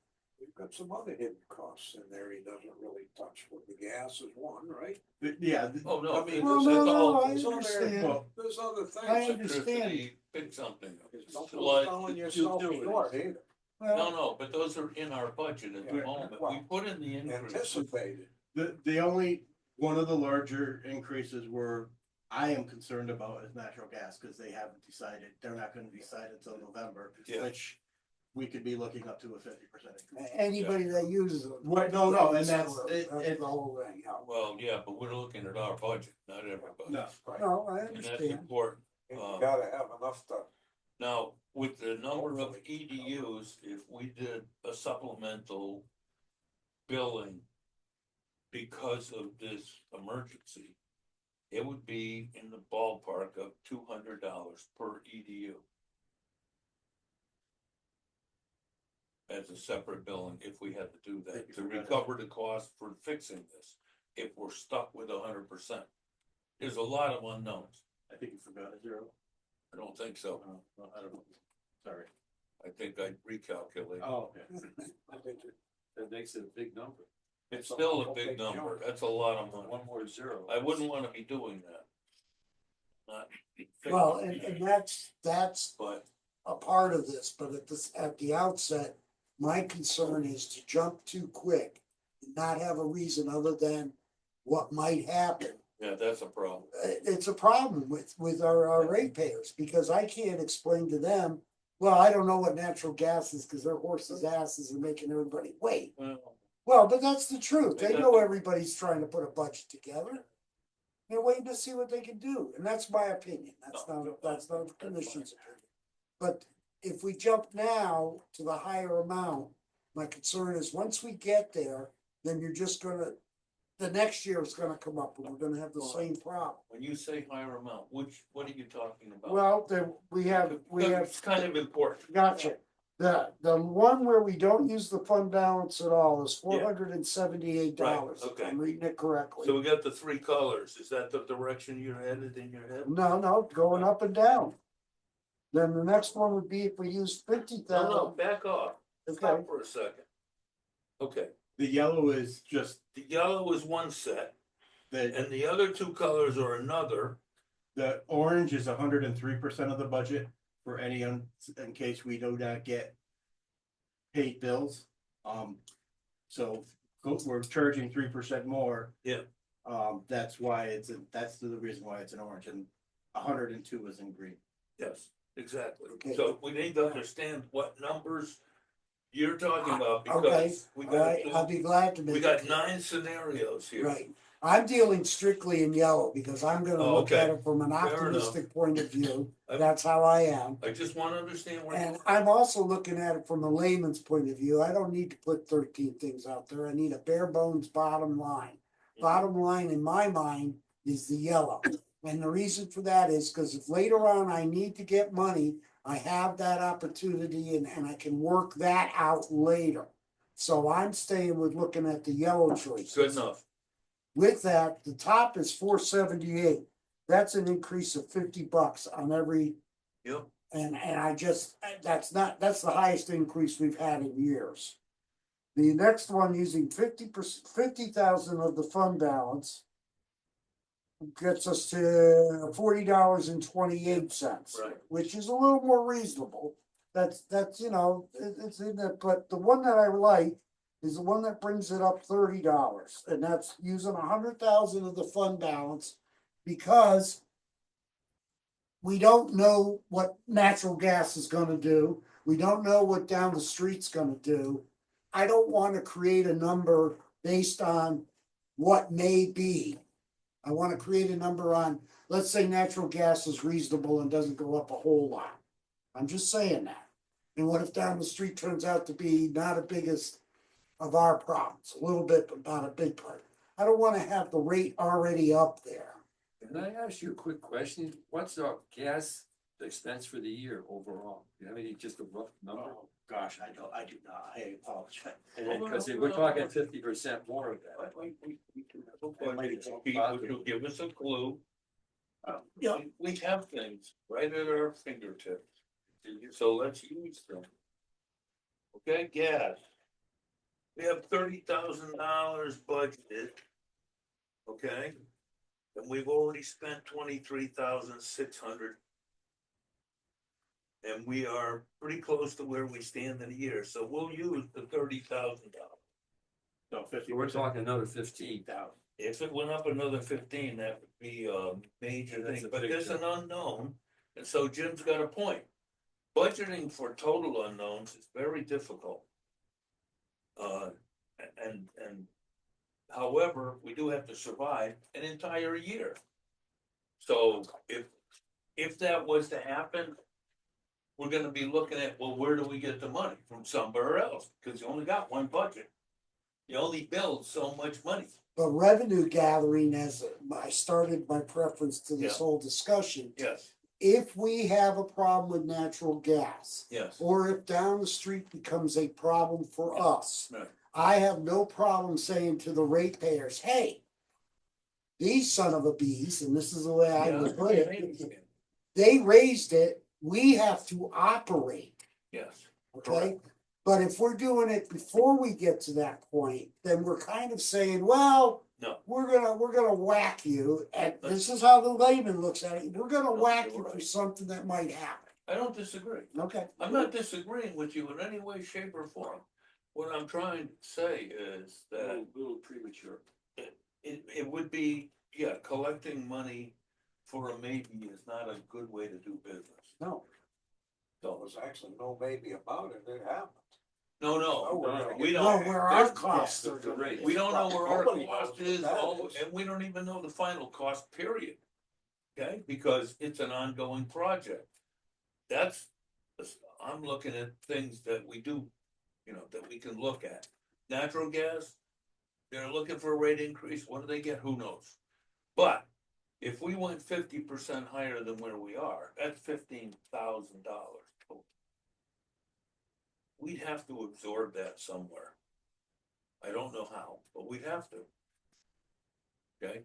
[SPEAKER 9] We've got some other hidden costs in there he doesn't really touch, but the gas is one, right?
[SPEAKER 6] Yeah.
[SPEAKER 7] Oh, no,
[SPEAKER 9] I mean,
[SPEAKER 4] Well,
[SPEAKER 9] there's
[SPEAKER 4] no,
[SPEAKER 9] other-
[SPEAKER 4] I
[SPEAKER 9] there's other-
[SPEAKER 4] understand.
[SPEAKER 6] Well,
[SPEAKER 9] There's other things.
[SPEAKER 4] I understand.
[SPEAKER 7] electricity, pick something.
[SPEAKER 9] Don't go
[SPEAKER 7] Flood,
[SPEAKER 9] selling yourself
[SPEAKER 7] utilities.
[SPEAKER 9] short either.
[SPEAKER 7] No,
[SPEAKER 4] Well,
[SPEAKER 7] no, but those are in our budget at the
[SPEAKER 9] Yeah,
[SPEAKER 7] moment. We
[SPEAKER 9] well,
[SPEAKER 7] put in the increase.
[SPEAKER 9] Anticipated.
[SPEAKER 6] The only, one of the larger increases I am concerned about is natural gas, because they haven't decided, they're not gonna decide until November,
[SPEAKER 7] Yeah.
[SPEAKER 6] which we could be looking up to a 50% increase.
[SPEAKER 4] Anybody that uses it.
[SPEAKER 6] Right, no, and that's,
[SPEAKER 4] That's the whole thing, yeah.
[SPEAKER 7] Well, yeah, but we're looking at our budget, not everybody.
[SPEAKER 6] no,
[SPEAKER 4] No, I
[SPEAKER 7] And that's
[SPEAKER 4] understand.
[SPEAKER 7] important.
[SPEAKER 9] And you gotta have enough to.
[SPEAKER 7] Now, with the number of EDUs, if we did a supplemental billing because of this emergency, it would be in the ballpark of $200 per EDU. As a separate billing, if we had to do that, to recover the cost for fixing this, if we're stuck with 100%. There's a lot of unknowns.
[SPEAKER 6] I think you forgot a zero.
[SPEAKER 7] I don't think so.
[SPEAKER 6] No, I don't know. Sorry.
[SPEAKER 7] I think I'd recalculate.
[SPEAKER 6] Oh, okay.
[SPEAKER 8] I think that makes it a big number.
[SPEAKER 7] It's still a big number. That's a lot of money.
[SPEAKER 8] One more zero.
[SPEAKER 7] I wouldn't wanna be doing that. Not.
[SPEAKER 4] Well, and that's
[SPEAKER 7] But,
[SPEAKER 4] a part of this, but at the outset, my concern is to jump too quick and not have a reason other than what might happen.
[SPEAKER 7] yeah, that's a problem.
[SPEAKER 4] It's a problem with our ratepayers, because I can't explain to them, well, I don't know what natural gas is, because their horses' asses are making everybody wait. Well, but that's the truth. They know everybody's trying to put a budget together. They're waiting to see what they can do, and that's my opinion. That's not the commission's opinion. But if we jump now to the higher amount, my concern is once we get there, then you're just gonna, the next year is gonna come up and we're gonna have the same problem.
[SPEAKER 7] When you say higher amount, what are you talking about?
[SPEAKER 4] Well, then we have,
[SPEAKER 7] It's kind of important.
[SPEAKER 4] gotcha. The one where we don't use the fund balance at all is $478.
[SPEAKER 7] Right, okay.
[SPEAKER 4] I'm reading it correctly.
[SPEAKER 7] So we got the three colors. Is that the direction you're headed in your head?
[SPEAKER 4] No, going up and down. Then the next one would be if we use
[SPEAKER 7] No,
[SPEAKER 4] 50,000.
[SPEAKER 7] back off.
[SPEAKER 4] Okay,
[SPEAKER 7] Stop for a second. Okay,
[SPEAKER 6] The yellow is just
[SPEAKER 7] the yellow is one set
[SPEAKER 6] the,
[SPEAKER 7] and the other two colors are another.
[SPEAKER 6] the orange is 103% of the budget for any, in case we do not get paid bills. So we're charging 3% more.
[SPEAKER 7] Yeah.
[SPEAKER 6] That's why that's the reason why it's an orange, and 102 is in green.
[SPEAKER 7] Yes, exactly.
[SPEAKER 4] Okay.
[SPEAKER 7] So we need to understand what numbers you're talking about
[SPEAKER 4] okay,
[SPEAKER 7] because we
[SPEAKER 4] all right, I'll
[SPEAKER 7] got,
[SPEAKER 4] be glad to make.
[SPEAKER 7] we got
[SPEAKER 4] it.
[SPEAKER 7] 9 scenarios here.
[SPEAKER 4] Right, I'm dealing strictly in yellow because I'm gonna
[SPEAKER 7] Oh,
[SPEAKER 4] look at
[SPEAKER 7] okay.
[SPEAKER 4] it from an
[SPEAKER 7] Fair enough.
[SPEAKER 4] optimistic point of view.
[SPEAKER 7] I-
[SPEAKER 4] That's how I am.
[SPEAKER 7] I just want to understand where.
[SPEAKER 4] And I'm also looking at it from a layman's point of view. I don't need to put 13 things out there. I need a bare bones bottom line. Bottom line in my mind is the yellow. And the reason for that is because if later on I need to get money, I have that opportunity and I can work that out later. So I'm staying with looking at the yellow choices.
[SPEAKER 7] Good enough.
[SPEAKER 4] With that, the top is 478. That's an increase of $50 on every.
[SPEAKER 7] Yep.
[SPEAKER 4] And I just, that's the highest increase we've had in years. The next one using 50,000 of the fund balance gets us to $40.28.
[SPEAKER 7] Right.
[SPEAKER 4] Which is a little more reasonable. That's, it's in there, but the one that I like is the one that brings it up $30, and that's using 100,000 of the fund balance because we don't know what natural gas is gonna do. We don't know what down the street's gonna do. I don't wanna create a number based on what may be. I wanna create a number on, let's say natural gas is reasonable and doesn't go up a whole lot. I'm just saying that. And what if down the street turns out to be not as big as of our problems, a little bit, but not a big part. I don't wanna have the rate already up there.
[SPEAKER 8] Can I ask you a quick question? What's our gas expense for the year overall? You have any, just a rough number?
[SPEAKER 6] Oh, gosh, I do not, I apologize.
[SPEAKER 8] Because we're talking 50% more of that.
[SPEAKER 7] Would you give us a clue?
[SPEAKER 4] Yeah.
[SPEAKER 7] We have things right at our fingertips. So let's use them. Okay, gas. We have $30,000 budgeted. Okay? And we've already spent 23,600. And we are pretty close to where we stand in a year, so we'll use the $30,000.
[SPEAKER 6] So 50.
[SPEAKER 8] We're talking another 15,000.
[SPEAKER 7] If it went up another 15, that would be a major
[SPEAKER 8] That's
[SPEAKER 7] thing,
[SPEAKER 8] a
[SPEAKER 7] but
[SPEAKER 8] big
[SPEAKER 7] there's an
[SPEAKER 8] jump.
[SPEAKER 7] unknown, and so Jim's got a point. budgeting for total unknowns is very difficult. And however, we do have to survive an entire year. So if that was to happen, we're gonna be looking at, well, where do we get the money? From somewhere else, because you only got one budget. You only build so much money.
[SPEAKER 4] But revenue gathering, as I started my preference to this
[SPEAKER 7] Yeah.
[SPEAKER 4] whole discussion,
[SPEAKER 7] Yes,
[SPEAKER 4] if we have a problem with natural gas,
[SPEAKER 7] yes,
[SPEAKER 4] or if down the street becomes a problem for us,
[SPEAKER 7] right.
[SPEAKER 4] I have no problem saying to the ratepayers, hey, these son of a bees, and this is the way I
[SPEAKER 7] Yeah,
[SPEAKER 4] would put
[SPEAKER 7] I
[SPEAKER 4] it,
[SPEAKER 7] understand.
[SPEAKER 4] they raised it, we have to operate,
[SPEAKER 7] Yes,
[SPEAKER 4] okay? But if we're doing it before we get to that point, then we're kind of saying, well,
[SPEAKER 7] no,
[SPEAKER 4] we're gonna whack you, and this is how the layman looks at it, we're gonna
[SPEAKER 7] No,
[SPEAKER 4] whack
[SPEAKER 7] you're
[SPEAKER 4] you for
[SPEAKER 7] right.
[SPEAKER 4] something that might happen,
[SPEAKER 7] I don't disagree.
[SPEAKER 4] okay?
[SPEAKER 7] I'm not disagreeing with you in any way, shape, or form. What I'm trying to say is
[SPEAKER 8] A
[SPEAKER 7] that
[SPEAKER 8] little premature.
[SPEAKER 7] it would be, yeah, collecting money for a maybe is not a good way to do business.
[SPEAKER 4] No,
[SPEAKER 9] There was actually no maybe about it, it happened.
[SPEAKER 7] No,
[SPEAKER 9] Oh, we're gonna
[SPEAKER 7] we
[SPEAKER 9] get
[SPEAKER 7] don't.
[SPEAKER 4] no, where our
[SPEAKER 7] there's-
[SPEAKER 4] costs
[SPEAKER 8] yeah,
[SPEAKER 4] are
[SPEAKER 8] the
[SPEAKER 4] gonna
[SPEAKER 8] rate.
[SPEAKER 4] be.
[SPEAKER 7] We don't know where our
[SPEAKER 9] Nobody
[SPEAKER 7] cost
[SPEAKER 9] knows what
[SPEAKER 7] is,
[SPEAKER 9] that is.
[SPEAKER 7] and we don't even know the final cost, period. Okay, because it's an ongoing project. That's, I'm looking at things that we do, that we can look at. Natural gas, they're looking for a rate increase, what do they get, who knows? But if we went 50% higher than where we are, that's $15,000. We'd have to absorb that somewhere. I don't know how, but we'd have to. Okay?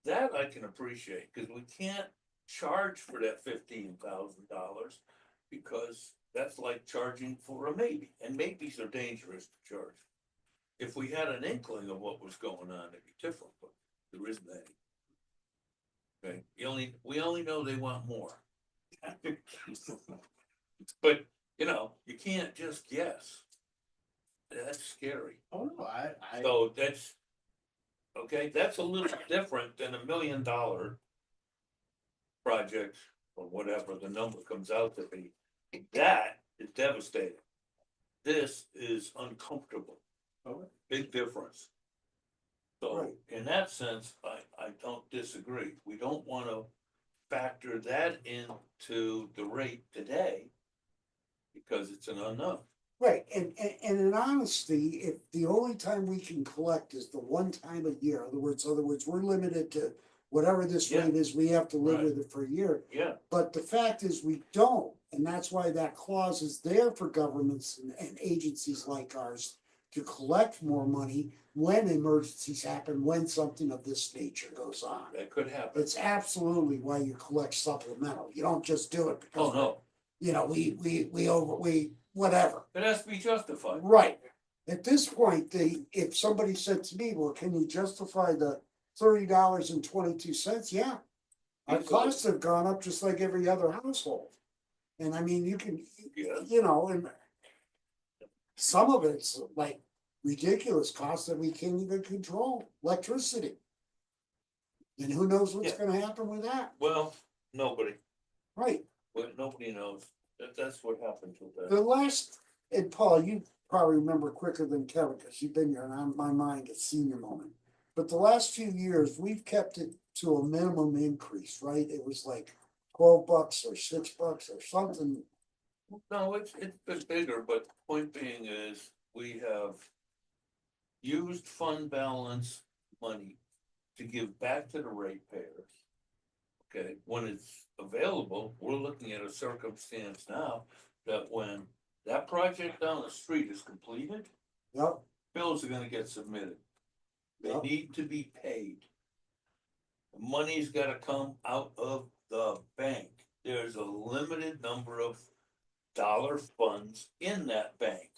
[SPEAKER 7] That I can appreciate, because we can't charge for that $15,000 because that's like charging for a maybe, and maybes are dangerous to charge. If we had an inkling of what was going on, it'd be different, but there isn't any. Okay, we only know they want more. But, you can't just guess. That's scary.
[SPEAKER 6] Oh, no, I.
[SPEAKER 7] So that's, okay, that's a little different than $1 million project or whatever the number comes out to be. That is devastating. This is uncomfortable.
[SPEAKER 6] Okay.
[SPEAKER 7] Big difference. So
[SPEAKER 4] Right.
[SPEAKER 7] in that sense, I don't disagree. We don't want to factor that into the rate today because it's an unknown.
[SPEAKER 4] Right, and in honesty, if the only time we can collect is the one time a year, in other words, we're limited to whatever this
[SPEAKER 7] Yeah.
[SPEAKER 4] rate is, we have to live
[SPEAKER 7] Right.
[SPEAKER 4] with it for a year.
[SPEAKER 7] Yeah,
[SPEAKER 4] But the fact is, we don't, and that's why that clause is there for governments and agencies like ours to collect more money when emergencies happen, when something of this nature goes on.
[SPEAKER 7] that could happen.
[SPEAKER 4] It's absolutely why you collect supplemental. You don't just do it
[SPEAKER 7] Oh,
[SPEAKER 4] because,
[SPEAKER 7] no,
[SPEAKER 4] we whatever.
[SPEAKER 7] it has to be justified.
[SPEAKER 4] Right. At this point, if somebody said to me, well, can you justify the $30.22? Yeah. Our
[SPEAKER 7] Easily.
[SPEAKER 4] costs have gone up just like every other household. And I mean, you can,
[SPEAKER 7] Yeah.
[SPEAKER 4] and some of it's like ridiculous costs that we can't even control, electricity. And who knows what's
[SPEAKER 7] Yeah.
[SPEAKER 4] gonna happen with that,
[SPEAKER 7] Well, nobody,
[SPEAKER 4] right?
[SPEAKER 7] nobody knows. That's what happened with that.
[SPEAKER 4] The last, and Paul, you probably remember quicker than Kevin, because you've been here, and my mind gets senior moment. But the last few years, we've kept it to a minimum increase, right? It was like $12 or $6 or something.
[SPEAKER 7] No, it's been bigger, but the point being is, we have used fund balance money to give back to the ratepayers. Okay, when it's available, we're looking at a circumstance now that when that project down the street is completed,
[SPEAKER 4] Yep,
[SPEAKER 7] bills are gonna get submitted. They
[SPEAKER 4] Yep.
[SPEAKER 7] need to be paid. The money's gotta come out of the bank. There's a limited number of dollar funds in that bank.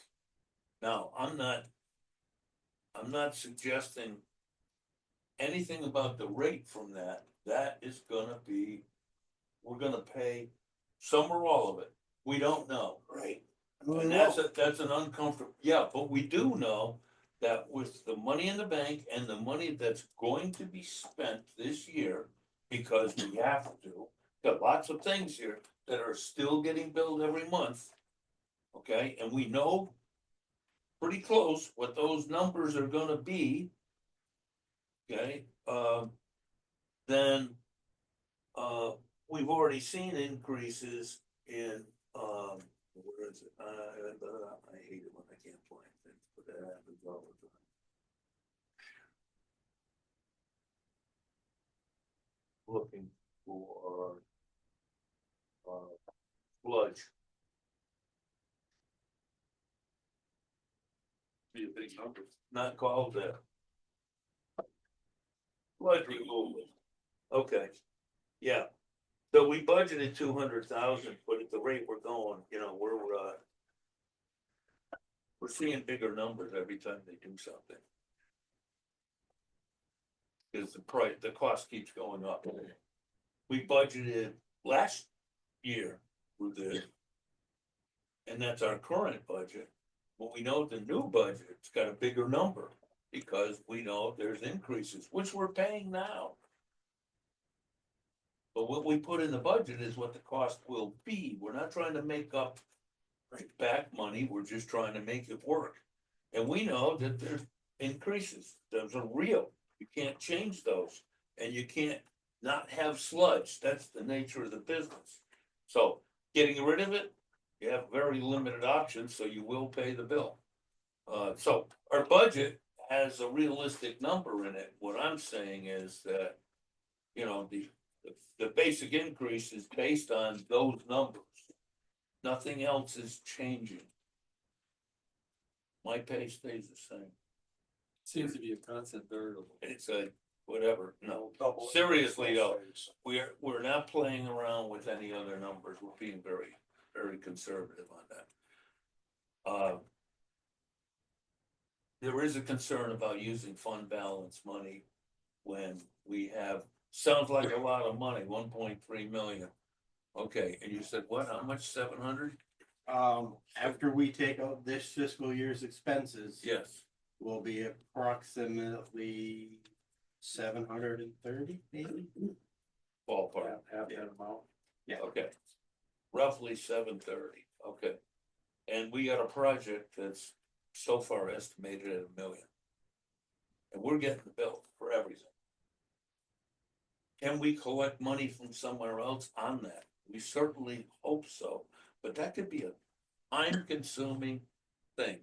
[SPEAKER 7] Now, I'm not suggesting anything about the rate from that. That is gonna be, we're gonna pay some or all of it. We don't know.
[SPEAKER 4] right.
[SPEAKER 7] And that's an uncomfortable, yeah, but we do know that with the money in the bank and the money that's going to be spent this year, because we have to, got lots of things here that are still getting billed every month. Okay, and we know pretty close what those numbers are gonna be. Okay, then, we've already seen increases in, where is it? I hate it when I can't find things, but that happens all the time. Looking for, sludge. Be a big number. Not called that. Sludge removal. Okay, yeah. So we budgeted 200,000, but at the rate we're going, we're seeing bigger numbers every time they do something. Because the cost keeps going up. We budgeted last year for this. And that's our current budget. But we know the new budget's got a bigger number because we know there's increases, which we're paying now. But what we put in the budget is what the cost will be. We're not trying to make up back money. We're just trying to make it work. And we know that there's increases. Those are real. You can't change those. And you can't not have sludge. That's the nature of the business. So getting rid of it, you have very limited options, so you will pay the bill. So our budget has a realistic number in it. What I'm saying is that, the basic increase is based on those numbers. Nothing else is changing. My pay stays the same.
[SPEAKER 8] Seems to be a constant variable.
[SPEAKER 7] It's a whatever, no.
[SPEAKER 9] Double.
[SPEAKER 7] Seriously though, we're not playing around with any other numbers. We're being very, very conservative on that. There is a concern about using fund balance money when we have, sounds like a lot of money, 1.3 million. Okay, and you said what, how much, 700?
[SPEAKER 6] After we take out this fiscal year's expenses.
[SPEAKER 7] Yes,
[SPEAKER 6] Will be approximately 730, maybe?
[SPEAKER 7] ballpark,
[SPEAKER 8] Half that amount.
[SPEAKER 6] Yeah.
[SPEAKER 7] okay. Roughly 730, okay. And we got a project that's so far estimated at $1 million. And we're getting the bill for everything. Can we collect money from somewhere else on that? We certainly hope so, but that could be a time-consuming thing.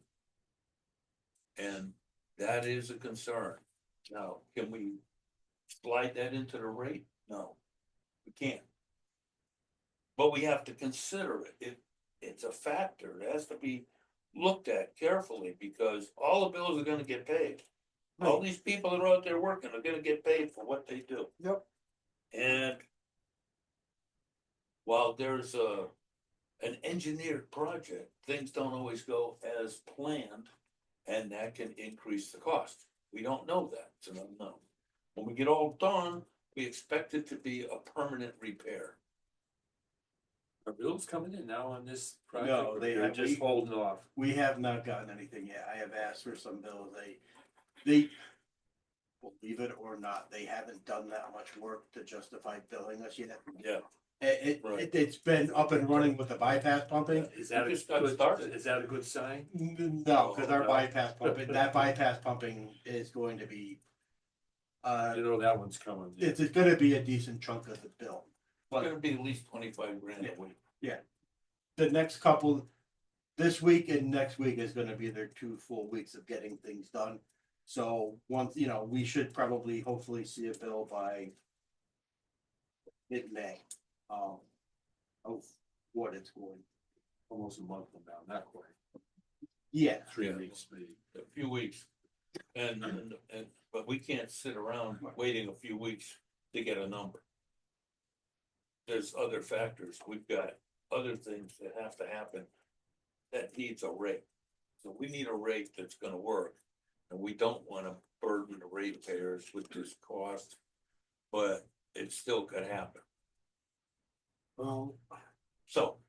[SPEAKER 7] And that is a concern. Now, can we slide that into the rate? No, we can't. But we have to consider it. It's a factor. It has to be looked at carefully because all the bills are gonna get paid. All these people that are out there working are gonna get paid for what they do.
[SPEAKER 2] Yep.
[SPEAKER 7] And while there's an engineered project, things don't always go as planned, and that can increase the cost. We don't know that, it's an unknown. When we get all done, we expect it to be a permanent repair.
[SPEAKER 8] Are bills coming in now on this project?
[SPEAKER 6] No,
[SPEAKER 8] or
[SPEAKER 6] they
[SPEAKER 8] they're
[SPEAKER 6] have-
[SPEAKER 8] just holding off.
[SPEAKER 6] We have not gotten anything yet. I have asked for some bills. They, believe it or not, they haven't done that much work to justify billing us yet.
[SPEAKER 7] Yeah. Right.
[SPEAKER 6] It's been up and running with the bypass pumping.
[SPEAKER 8] Is that
[SPEAKER 7] We just
[SPEAKER 8] a
[SPEAKER 7] got
[SPEAKER 8] good,
[SPEAKER 7] started.
[SPEAKER 8] is that a good sign?
[SPEAKER 6] No, because our
[SPEAKER 8] No.
[SPEAKER 6] bypass pumping, that bypass pumping is going to be,
[SPEAKER 8] You know that one's coming.
[SPEAKER 6] it's gonna be a decent chunk of the bill.
[SPEAKER 7] It's gonna be at least 25 grand a week.
[SPEAKER 6] The next couple, this week and next week is gonna be their 2 full weeks of getting things done. So once, we should probably hopefully see a bill by mid-May, of what it's going.
[SPEAKER 8] Almost a month from now, not quite.
[SPEAKER 6] Yeah,
[SPEAKER 8] 3
[SPEAKER 7] Yeah.
[SPEAKER 8] weeks maybe.
[SPEAKER 7] A few weeks. But we can't sit around waiting a few weeks to get a number. There's other factors. We've got other things that have to happen that needs a rate. So we need a rate that's gonna work. And we don't wanna burden the ratepayers with this cost, but it's still gonna happen. So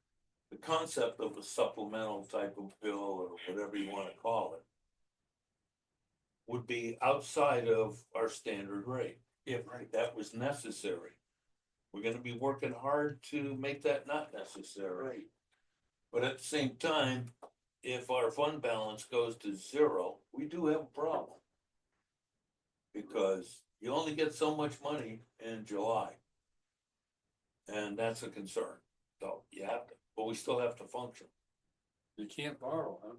[SPEAKER 7] the concept of a supplemental type of bill or whatever you wanna call it would be outside of our standard rate, if that was necessary. We're gonna be working hard to make that not necessary.
[SPEAKER 9] Right.
[SPEAKER 7] But at the same time, if our fund balance goes to zero, we do have a problem. Because you only get so much money in July. And that's a concern. So you have to, but we still have to function.
[SPEAKER 8] You can't borrow, huh?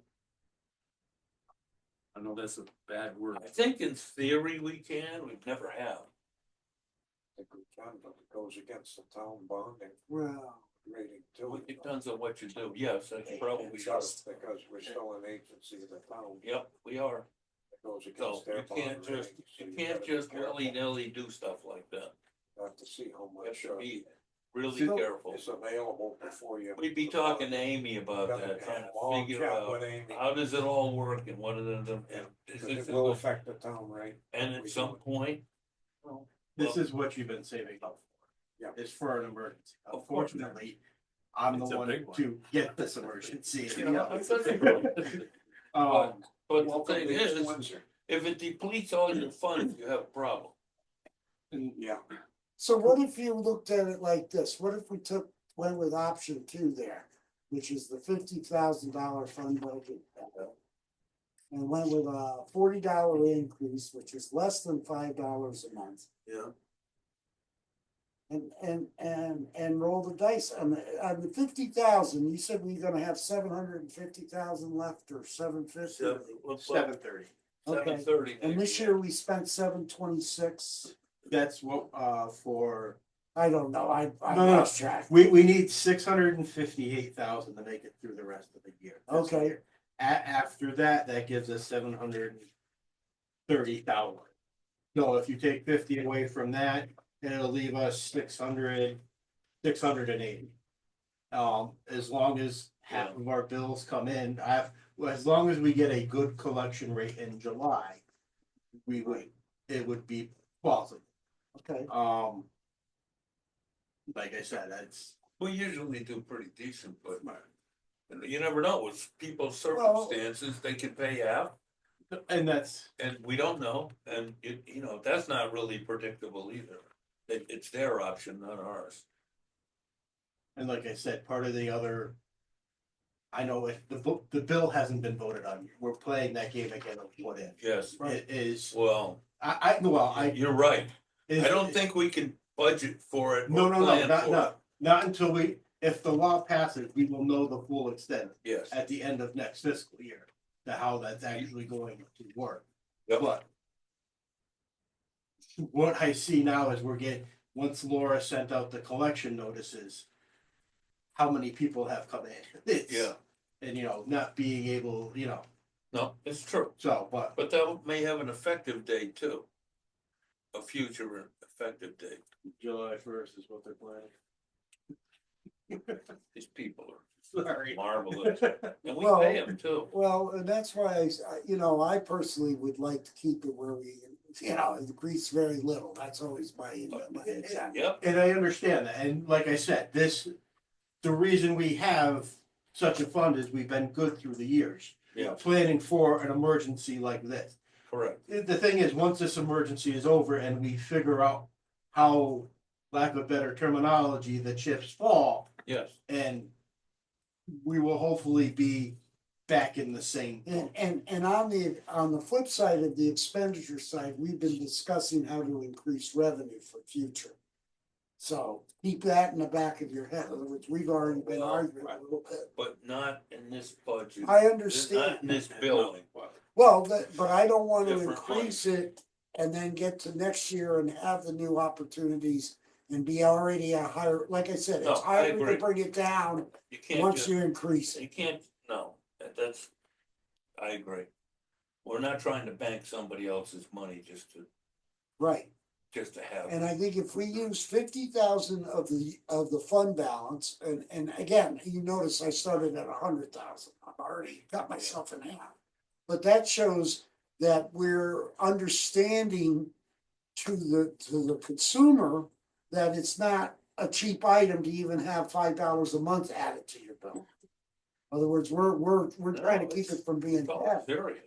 [SPEAKER 8] I know that's a bad word.
[SPEAKER 7] I think in theory we can, we've never have.
[SPEAKER 9] I think we can, but it goes against the town bonding
[SPEAKER 2] Well,
[SPEAKER 9] rating too.
[SPEAKER 7] It depends on what you do. Yes, that's probably true.
[SPEAKER 9] Just because we're still an agency of the town.
[SPEAKER 7] Yep, we are.
[SPEAKER 9] It goes
[SPEAKER 7] So
[SPEAKER 9] against their
[SPEAKER 7] you can't
[SPEAKER 9] bond
[SPEAKER 7] just,
[SPEAKER 9] rating, so
[SPEAKER 7] you
[SPEAKER 9] you
[SPEAKER 7] can't
[SPEAKER 9] gotta be
[SPEAKER 7] just
[SPEAKER 9] careful.
[SPEAKER 7] willy-nilly do stuff like that.
[SPEAKER 9] You have to see how
[SPEAKER 7] You have
[SPEAKER 9] much
[SPEAKER 7] to be really
[SPEAKER 2] So-
[SPEAKER 7] careful.
[SPEAKER 9] is available before you.
[SPEAKER 7] We'd be talking to Amy about
[SPEAKER 9] Gotta
[SPEAKER 7] that, trying
[SPEAKER 9] have a long
[SPEAKER 7] to figure
[SPEAKER 9] chat
[SPEAKER 7] out
[SPEAKER 9] with Amy.
[SPEAKER 7] how does it all work and what are the, and is
[SPEAKER 9] Because
[SPEAKER 7] this
[SPEAKER 9] it will affect the town rate.
[SPEAKER 7] and at some point. well,
[SPEAKER 6] This is what you've been saving up for.
[SPEAKER 9] Yeah.
[SPEAKER 6] It's for an emergency.
[SPEAKER 7] Of course.
[SPEAKER 6] Unfortunately, I'm
[SPEAKER 8] It's
[SPEAKER 6] the
[SPEAKER 8] a
[SPEAKER 6] one
[SPEAKER 8] big one.
[SPEAKER 6] to get this emergency.
[SPEAKER 7] You know,
[SPEAKER 6] Um,
[SPEAKER 7] But the
[SPEAKER 9] Welcome
[SPEAKER 7] thing
[SPEAKER 9] to East
[SPEAKER 7] is,
[SPEAKER 9] Windsor.
[SPEAKER 7] if it depletes all your funds, you have a problem.
[SPEAKER 9] Yeah,
[SPEAKER 2] so what if you looked at it like this? What if we went with option 2 there, which is the $50,000 fund budget? And went with a $40 increase, which is less than $5 a month.
[SPEAKER 7] Yeah.
[SPEAKER 2] And roll the dice on the 50,000. You said we're gonna have 750,000 left or 750.
[SPEAKER 6] 7:30.
[SPEAKER 7] Seven thirty.
[SPEAKER 2] And this year we spent 726.
[SPEAKER 6] That's what, for,
[SPEAKER 2] I don't know. I
[SPEAKER 6] No, no.
[SPEAKER 2] lost track.
[SPEAKER 6] we need 658,000 to make it through the rest of the year.
[SPEAKER 2] Okay.
[SPEAKER 6] After that, that gives us 730,000. So if you take 50 away from that, it'll leave us 680. As long as half of our bills come in, as long as we get a good collection rate in July, it would be plausible.
[SPEAKER 2] Okay.
[SPEAKER 6] Like I said, that's.
[SPEAKER 7] We usually do pretty decent, but you never know, with people's
[SPEAKER 2] Well-
[SPEAKER 7] circumstances, they can pay half,
[SPEAKER 6] And that's,
[SPEAKER 7] and we don't know, and you know, that's not really predictable either. It's their option, not ours.
[SPEAKER 6] and like I said, part of the other. I know if the bill hasn't been voted on, we're playing that game again of what if.
[SPEAKER 7] Yes,
[SPEAKER 6] It is,
[SPEAKER 7] well,
[SPEAKER 6] you're
[SPEAKER 7] you're right.
[SPEAKER 6] is-
[SPEAKER 7] I don't think we can budget for it.
[SPEAKER 6] No,
[SPEAKER 7] or
[SPEAKER 6] no, no,
[SPEAKER 7] plan for it.
[SPEAKER 6] not until if the law passes, we will know the full extent
[SPEAKER 7] Yes,
[SPEAKER 6] at the end of next fiscal year. To how that's actually going to work,
[SPEAKER 7] Yep.
[SPEAKER 6] but. What I see now is once Laura sent out the collection notices. How many people have come in?
[SPEAKER 7] yeah,
[SPEAKER 6] And not being able,
[SPEAKER 7] no, it's true,
[SPEAKER 6] so, but.
[SPEAKER 7] but that may have an effective date too. A future effective date.
[SPEAKER 6] July 1st is what they're planning.
[SPEAKER 7] These people are
[SPEAKER 6] Sorry.
[SPEAKER 7] marvelous, and we
[SPEAKER 2] Well-
[SPEAKER 7] pay them too.
[SPEAKER 2] Well, and that's why I personally would like to keep it where we, increase very little. That's always my intent.
[SPEAKER 7] Yep,
[SPEAKER 6] And I understand that, and like I said, the reason we have such a fund is we've been good through the years.
[SPEAKER 7] Yeah.
[SPEAKER 6] Planning for an emergency like this.
[SPEAKER 7] correct.
[SPEAKER 6] The thing is, once this emergency is over and we figure out how, lack of better terminology, the chips fall,
[SPEAKER 7] Yes,
[SPEAKER 6] and we will hopefully be back in the same.
[SPEAKER 2] And on the flip side of the expenditure side, we've been discussing how to increase revenue for future. So keep that in the back of your head. In other words, we've already been arguing a little bit.
[SPEAKER 7] but not in this budget.
[SPEAKER 2] I understand.
[SPEAKER 7] Not in this building.
[SPEAKER 2] Well, but I don't want to
[SPEAKER 7] Different
[SPEAKER 2] increase it and then get to next year and have the new opportunities and be already a higher, like I said,
[SPEAKER 7] No,
[SPEAKER 2] it's
[SPEAKER 7] I
[SPEAKER 2] harder
[SPEAKER 7] agree.
[SPEAKER 2] to bring it down
[SPEAKER 7] You can't
[SPEAKER 2] once
[SPEAKER 7] just,
[SPEAKER 2] you increase
[SPEAKER 7] you
[SPEAKER 2] it.
[SPEAKER 7] can't, no, that's, I agree. We're not trying to bank somebody else's money just
[SPEAKER 2] Right.
[SPEAKER 7] to have.
[SPEAKER 2] And I think if we use 50,000 of the fund balance, and again, you notice I started at 100,000. I've already got myself in half. But that shows that we're understanding to the consumer that it's not a cheap item to even have $5 a month added to your bill. In other words, we're trying to keep it from being
[SPEAKER 7] Oh,
[SPEAKER 2] heavy.
[SPEAKER 7] serious.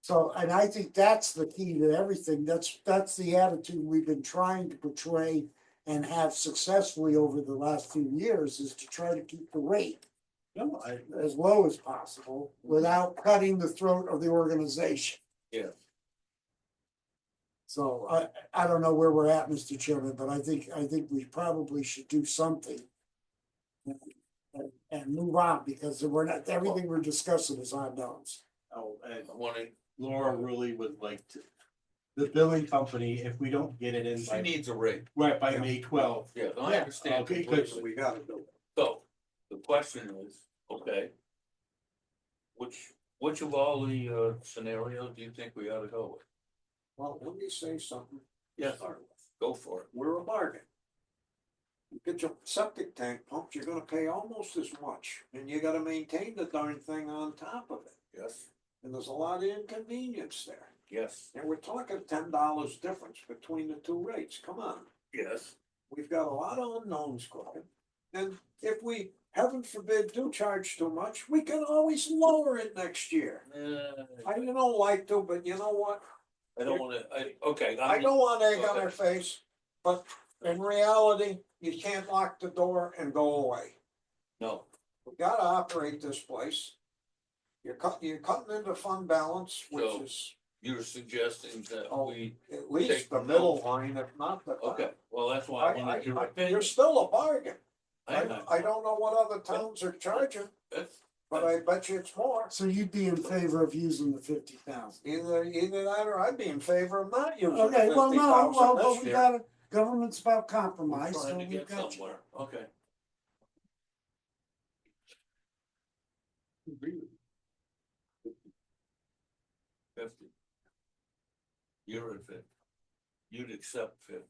[SPEAKER 2] So, and I think that's the key to everything. That's the attitude we've been trying to portray and have successfully over the last few years is to try to keep the rate
[SPEAKER 6] No,
[SPEAKER 2] as low as possible without cutting the throat of the organization.
[SPEAKER 7] Yeah.
[SPEAKER 2] So I don't know where we're at, Mr. Chairman, but I think we probably should do something. And move on, because we're not, everything we're discussing is unknowns.
[SPEAKER 6] oh, and
[SPEAKER 7] I wanna,
[SPEAKER 6] Laura really would like to, the billing company, if we don't get it in
[SPEAKER 7] she
[SPEAKER 6] by,
[SPEAKER 7] needs a rate,
[SPEAKER 6] right, by May 12th.
[SPEAKER 7] yeah, I
[SPEAKER 2] Yeah,
[SPEAKER 7] understand
[SPEAKER 6] okay,
[SPEAKER 7] completely.
[SPEAKER 9] We gotta do it.
[SPEAKER 7] So, the question is, okay. Which of all the scenarios do you think we ought to go with?
[SPEAKER 9] Well, let me say something.
[SPEAKER 7] Yes, go for it.
[SPEAKER 9] We're a bargain. You get your septic tank pumped, you're gonna pay almost as much, and you gotta maintain the darn thing on top of it.
[SPEAKER 7] Yes,
[SPEAKER 9] And there's a lot of inconvenience there.
[SPEAKER 7] yes,
[SPEAKER 9] And we're talking $10 difference between the two rates. Come on.
[SPEAKER 7] yes.
[SPEAKER 9] We've got a lot of unknowns going. And if we, heaven forbid, do charge too much, we can always lower it next year. I don't like to, but you know what?
[SPEAKER 7] I don't wanna, okay.
[SPEAKER 9] I don't want egg on their face, but in reality, you can't lock the door and go away.
[SPEAKER 7] No,
[SPEAKER 9] We gotta operate this place. You're cutting into fund balance, which
[SPEAKER 7] So-
[SPEAKER 9] is
[SPEAKER 7] you're suggesting that
[SPEAKER 9] Oh,
[SPEAKER 7] we,
[SPEAKER 9] at least
[SPEAKER 7] take
[SPEAKER 9] the
[SPEAKER 7] the
[SPEAKER 9] middle
[SPEAKER 7] middle.
[SPEAKER 9] line, if not the top.
[SPEAKER 7] okay, well, that's why I wanted your
[SPEAKER 9] You're
[SPEAKER 7] opinion.
[SPEAKER 9] still a bargain.
[SPEAKER 7] I know.
[SPEAKER 9] I don't know what other towns are charging,
[SPEAKER 7] That's,
[SPEAKER 9] but I bet you it's more.
[SPEAKER 2] So you'd be in favor of using the 50,000?
[SPEAKER 9] Either that or I'd be in favor of not using the
[SPEAKER 2] Okay, well, no, well,
[SPEAKER 9] 50,000
[SPEAKER 2] but
[SPEAKER 9] this
[SPEAKER 2] we
[SPEAKER 9] year.
[SPEAKER 2] gotta, government's about
[SPEAKER 7] we're
[SPEAKER 2] compromise, so
[SPEAKER 7] trying to
[SPEAKER 2] we
[SPEAKER 7] get
[SPEAKER 2] got you.
[SPEAKER 7] somewhere, okay. Fifty. You're at 50. You'd accept 50.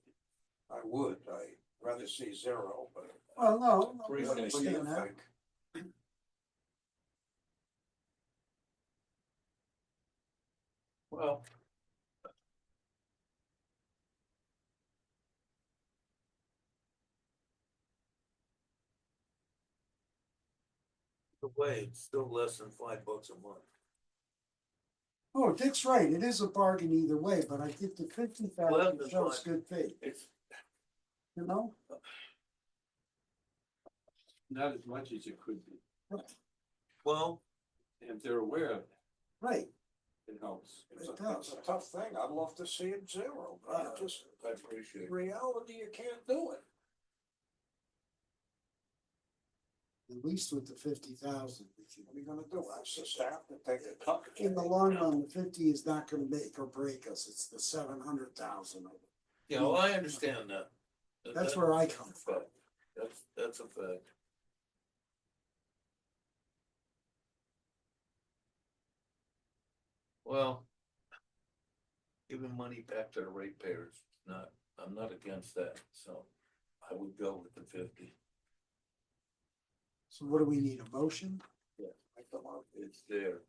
[SPEAKER 9] I would, I'd rather see zero, but.
[SPEAKER 2] Well, no, we
[SPEAKER 7] Appreciate it.
[SPEAKER 9] What do you
[SPEAKER 2] understand that.
[SPEAKER 9] think?
[SPEAKER 7] Well. The way, it's still less than $5 a month.
[SPEAKER 2] Oh, Dick's right, it is a bargain either way, but I think the 50,000
[SPEAKER 7] Less than
[SPEAKER 2] shows
[SPEAKER 7] five.
[SPEAKER 2] good faith,
[SPEAKER 7] It's,
[SPEAKER 2] you know?
[SPEAKER 8] Not as much as it could be,
[SPEAKER 7] well,
[SPEAKER 8] and if they're aware of it,
[SPEAKER 2] Right,
[SPEAKER 8] it helps.
[SPEAKER 9] It's
[SPEAKER 2] It
[SPEAKER 9] a,
[SPEAKER 2] does.
[SPEAKER 9] it's a tough thing, I'd love to see it zero, but just,
[SPEAKER 7] I appreciate
[SPEAKER 9] in
[SPEAKER 7] it.
[SPEAKER 9] reality, you can't do it.
[SPEAKER 2] at least with the 50,000.
[SPEAKER 9] What are you gonna do, ask the staff to take a cut?
[SPEAKER 2] In the long run, the 50 is not gonna make or break us, it's the 700,000.
[SPEAKER 7] Yeah, well, I understand that.
[SPEAKER 2] That's where I come from.
[SPEAKER 7] Fact. That's a fact. Well, giving money back to the ratepayers, not, I'm not against that, so I would go with the 50.
[SPEAKER 2] So what do we need, a motion?
[SPEAKER 7] It's there.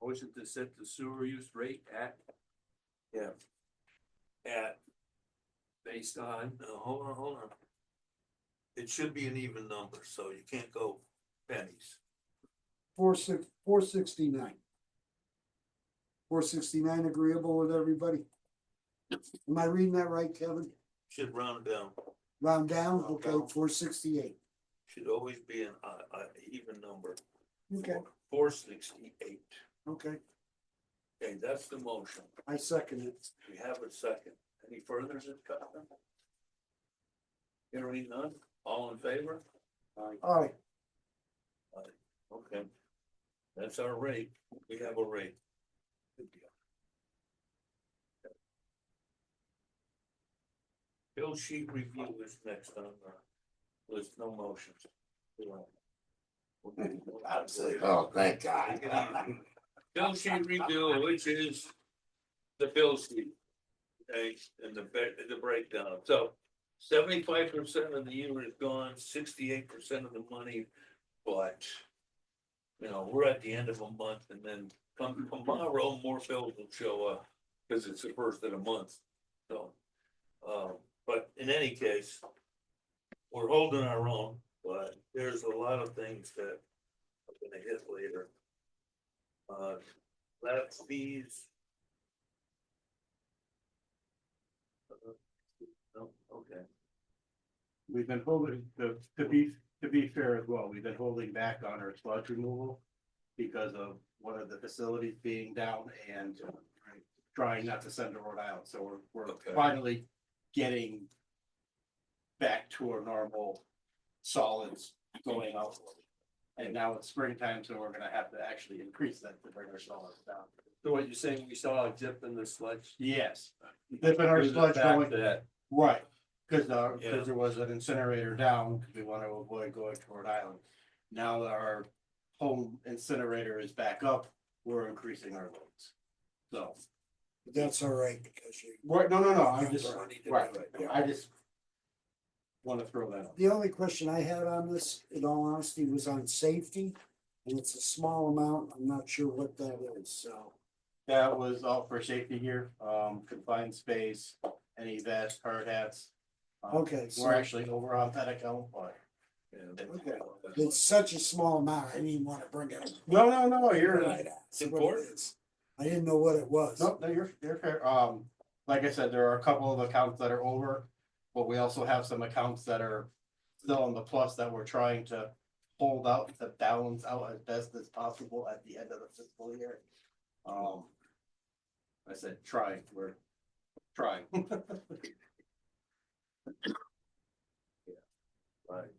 [SPEAKER 8] Motion to set the sewer use rate at,
[SPEAKER 7] Yeah. At,
[SPEAKER 8] based on,
[SPEAKER 7] no, hold on. It should be an even number, so you can't go pennies.
[SPEAKER 2] 469. 469 agreeable with everybody? Am I reading that right, Kevin?
[SPEAKER 7] Should round down,
[SPEAKER 2] Round down,
[SPEAKER 9] Round
[SPEAKER 2] okay,
[SPEAKER 9] down.
[SPEAKER 2] 468,
[SPEAKER 7] should always be an even number.
[SPEAKER 2] okay,
[SPEAKER 7] 468.
[SPEAKER 2] okay,
[SPEAKER 7] Okay, that's the motion.
[SPEAKER 2] I second it.
[SPEAKER 7] We have a second. Any further discussion? Hearing none, all in favor?
[SPEAKER 2] All right,
[SPEAKER 7] Okay. That's our rate. We have a rate. Bill sheet review is next on the list, no motions.
[SPEAKER 2] oh, thank God.
[SPEAKER 7] Bill sheet review, which is the bill sheet. Okay, and the breakdown, so 75% of the year is gone, 68% of the money, but. You know, we're at the end of a month and then come tomorrow, more bills will show up, cause it's the first of the month, so. But in any case. We're holding our own, but there's a lot of things that are gonna hit later. Lab fees.
[SPEAKER 6] we've been holding, to be fair as well, we've been holding back on our sludge removal because of one of the facilities being down and trying not to send to Rhode Island, so we're
[SPEAKER 7] Okay.
[SPEAKER 6] finally getting back to our normal solids going out. And now it's springtime, so we're gonna have to actually increase that to bring our solids down.
[SPEAKER 8] So what you're saying, we saw a dip in the sludge?
[SPEAKER 6] Yes, dipping our
[SPEAKER 8] Due to the
[SPEAKER 6] sludge
[SPEAKER 8] fact
[SPEAKER 6] going,
[SPEAKER 8] that
[SPEAKER 6] right, because
[SPEAKER 7] Yeah.
[SPEAKER 6] there was an incinerator down, because we want to avoid going to Rhode Island. Now that our home incinerator is back up, we're increasing our loads. So,
[SPEAKER 2] That's all right, because you.
[SPEAKER 6] right, no, I'm
[SPEAKER 2] Yeah,
[SPEAKER 6] just,
[SPEAKER 2] money to do
[SPEAKER 6] right,
[SPEAKER 2] it, yeah.
[SPEAKER 6] I just want to throw that out.
[SPEAKER 2] The only question I had on this, in all honesty, was on safety. And it's a small amount, I'm not sure what that is, so.
[SPEAKER 6] That was all for safety gear, confined space, any vests, hard hats.
[SPEAKER 2] Okay, so-
[SPEAKER 6] We're actually over on that account, but.
[SPEAKER 2] Okay. It's such a small amount, I didn't even wanna bring it up.
[SPEAKER 6] No, you're.
[SPEAKER 2] I'd ask
[SPEAKER 7] It's
[SPEAKER 2] what it
[SPEAKER 7] important.
[SPEAKER 2] is. I didn't know what it was.
[SPEAKER 6] No, you're fair. Like I said, there are a couple of accounts that are over, but we also have some accounts that are still on the plus that we're trying to hold out to balance out as best as possible at the end of the fiscal year. I said, we're trying.
[SPEAKER 7] Right.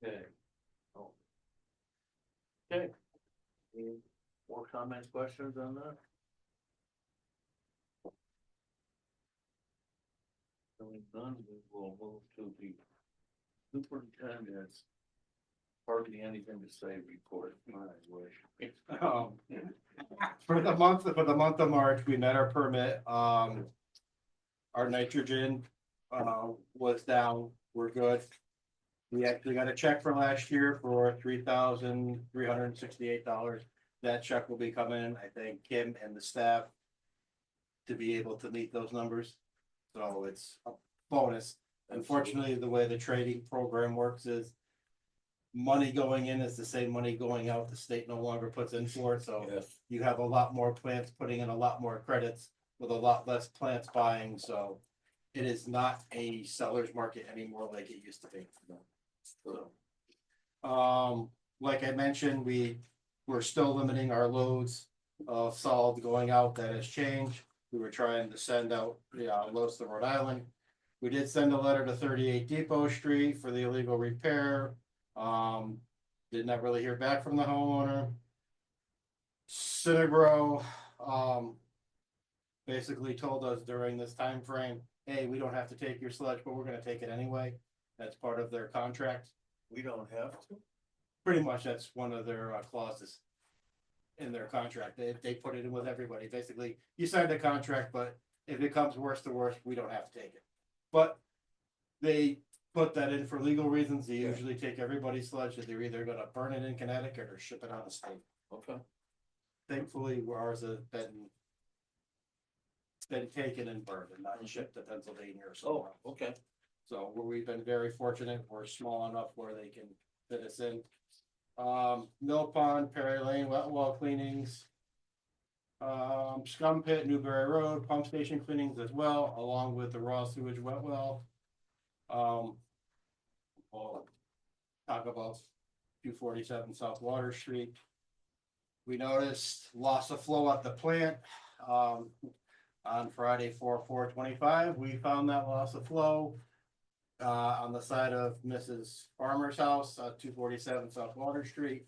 [SPEAKER 7] Okay. Oh. Okay. Any more comments, questions on that? Having none, we will move to the superintendent's hardly anything to say report, I wish.
[SPEAKER 6] For the month of March, we met our permit, our nitrogen, was down, we're good. We actually got a check for last year for $3,368. That check will be coming, I think Kim and the staff to be able to meet those numbers. So it's a bonus. Unfortunately, the way the trading program works is money going in is the same money going out. The state no longer puts in for it, so
[SPEAKER 7] Yes.
[SPEAKER 6] you have a lot more plants putting in a lot more credits with a lot less plants buying, so it is not a seller's market anymore like it used to be. So, like I mentioned, we're still limiting our loads of solid going out. That has changed. We were trying to send out loads to Rhode Island. We did send a letter to 38 Depot Street for the illegal repair. Did not really hear back from the homeowner. Cinegro, basically told us during this time frame, hey, we don't have to take your sludge, but we're gonna take it anyway. That's part of their contract.
[SPEAKER 7] We don't have to.
[SPEAKER 6] Pretty much that's one of their clauses in their contract. They put it in with everybody. Basically, you signed a contract, but if it comes worse to worse, we don't have to take it. But they put that in for legal reasons. They usually take everybody's sludge, that they're either gonna burn it in Connecticut or ship it out of state.
[SPEAKER 7] Okay.
[SPEAKER 6] Thankfully, ours has been taken and burned and not shipped to Pennsylvania or somewhere else.
[SPEAKER 7] Okay.
[SPEAKER 6] So we've been very fortunate. We're small enough where they can fit us in. Mill Pond, Perry Lane, wet well cleanings. Scum Pit, Newberry Road, pump station cleanings as well, along with the raw sewage wet well. We'll talk about 247 South Water Street. We noticed loss of flow at the plant. On Friday, 4/4/25, we found that loss of flow on the side of Mrs. Farmer's house, 247 South Water Street.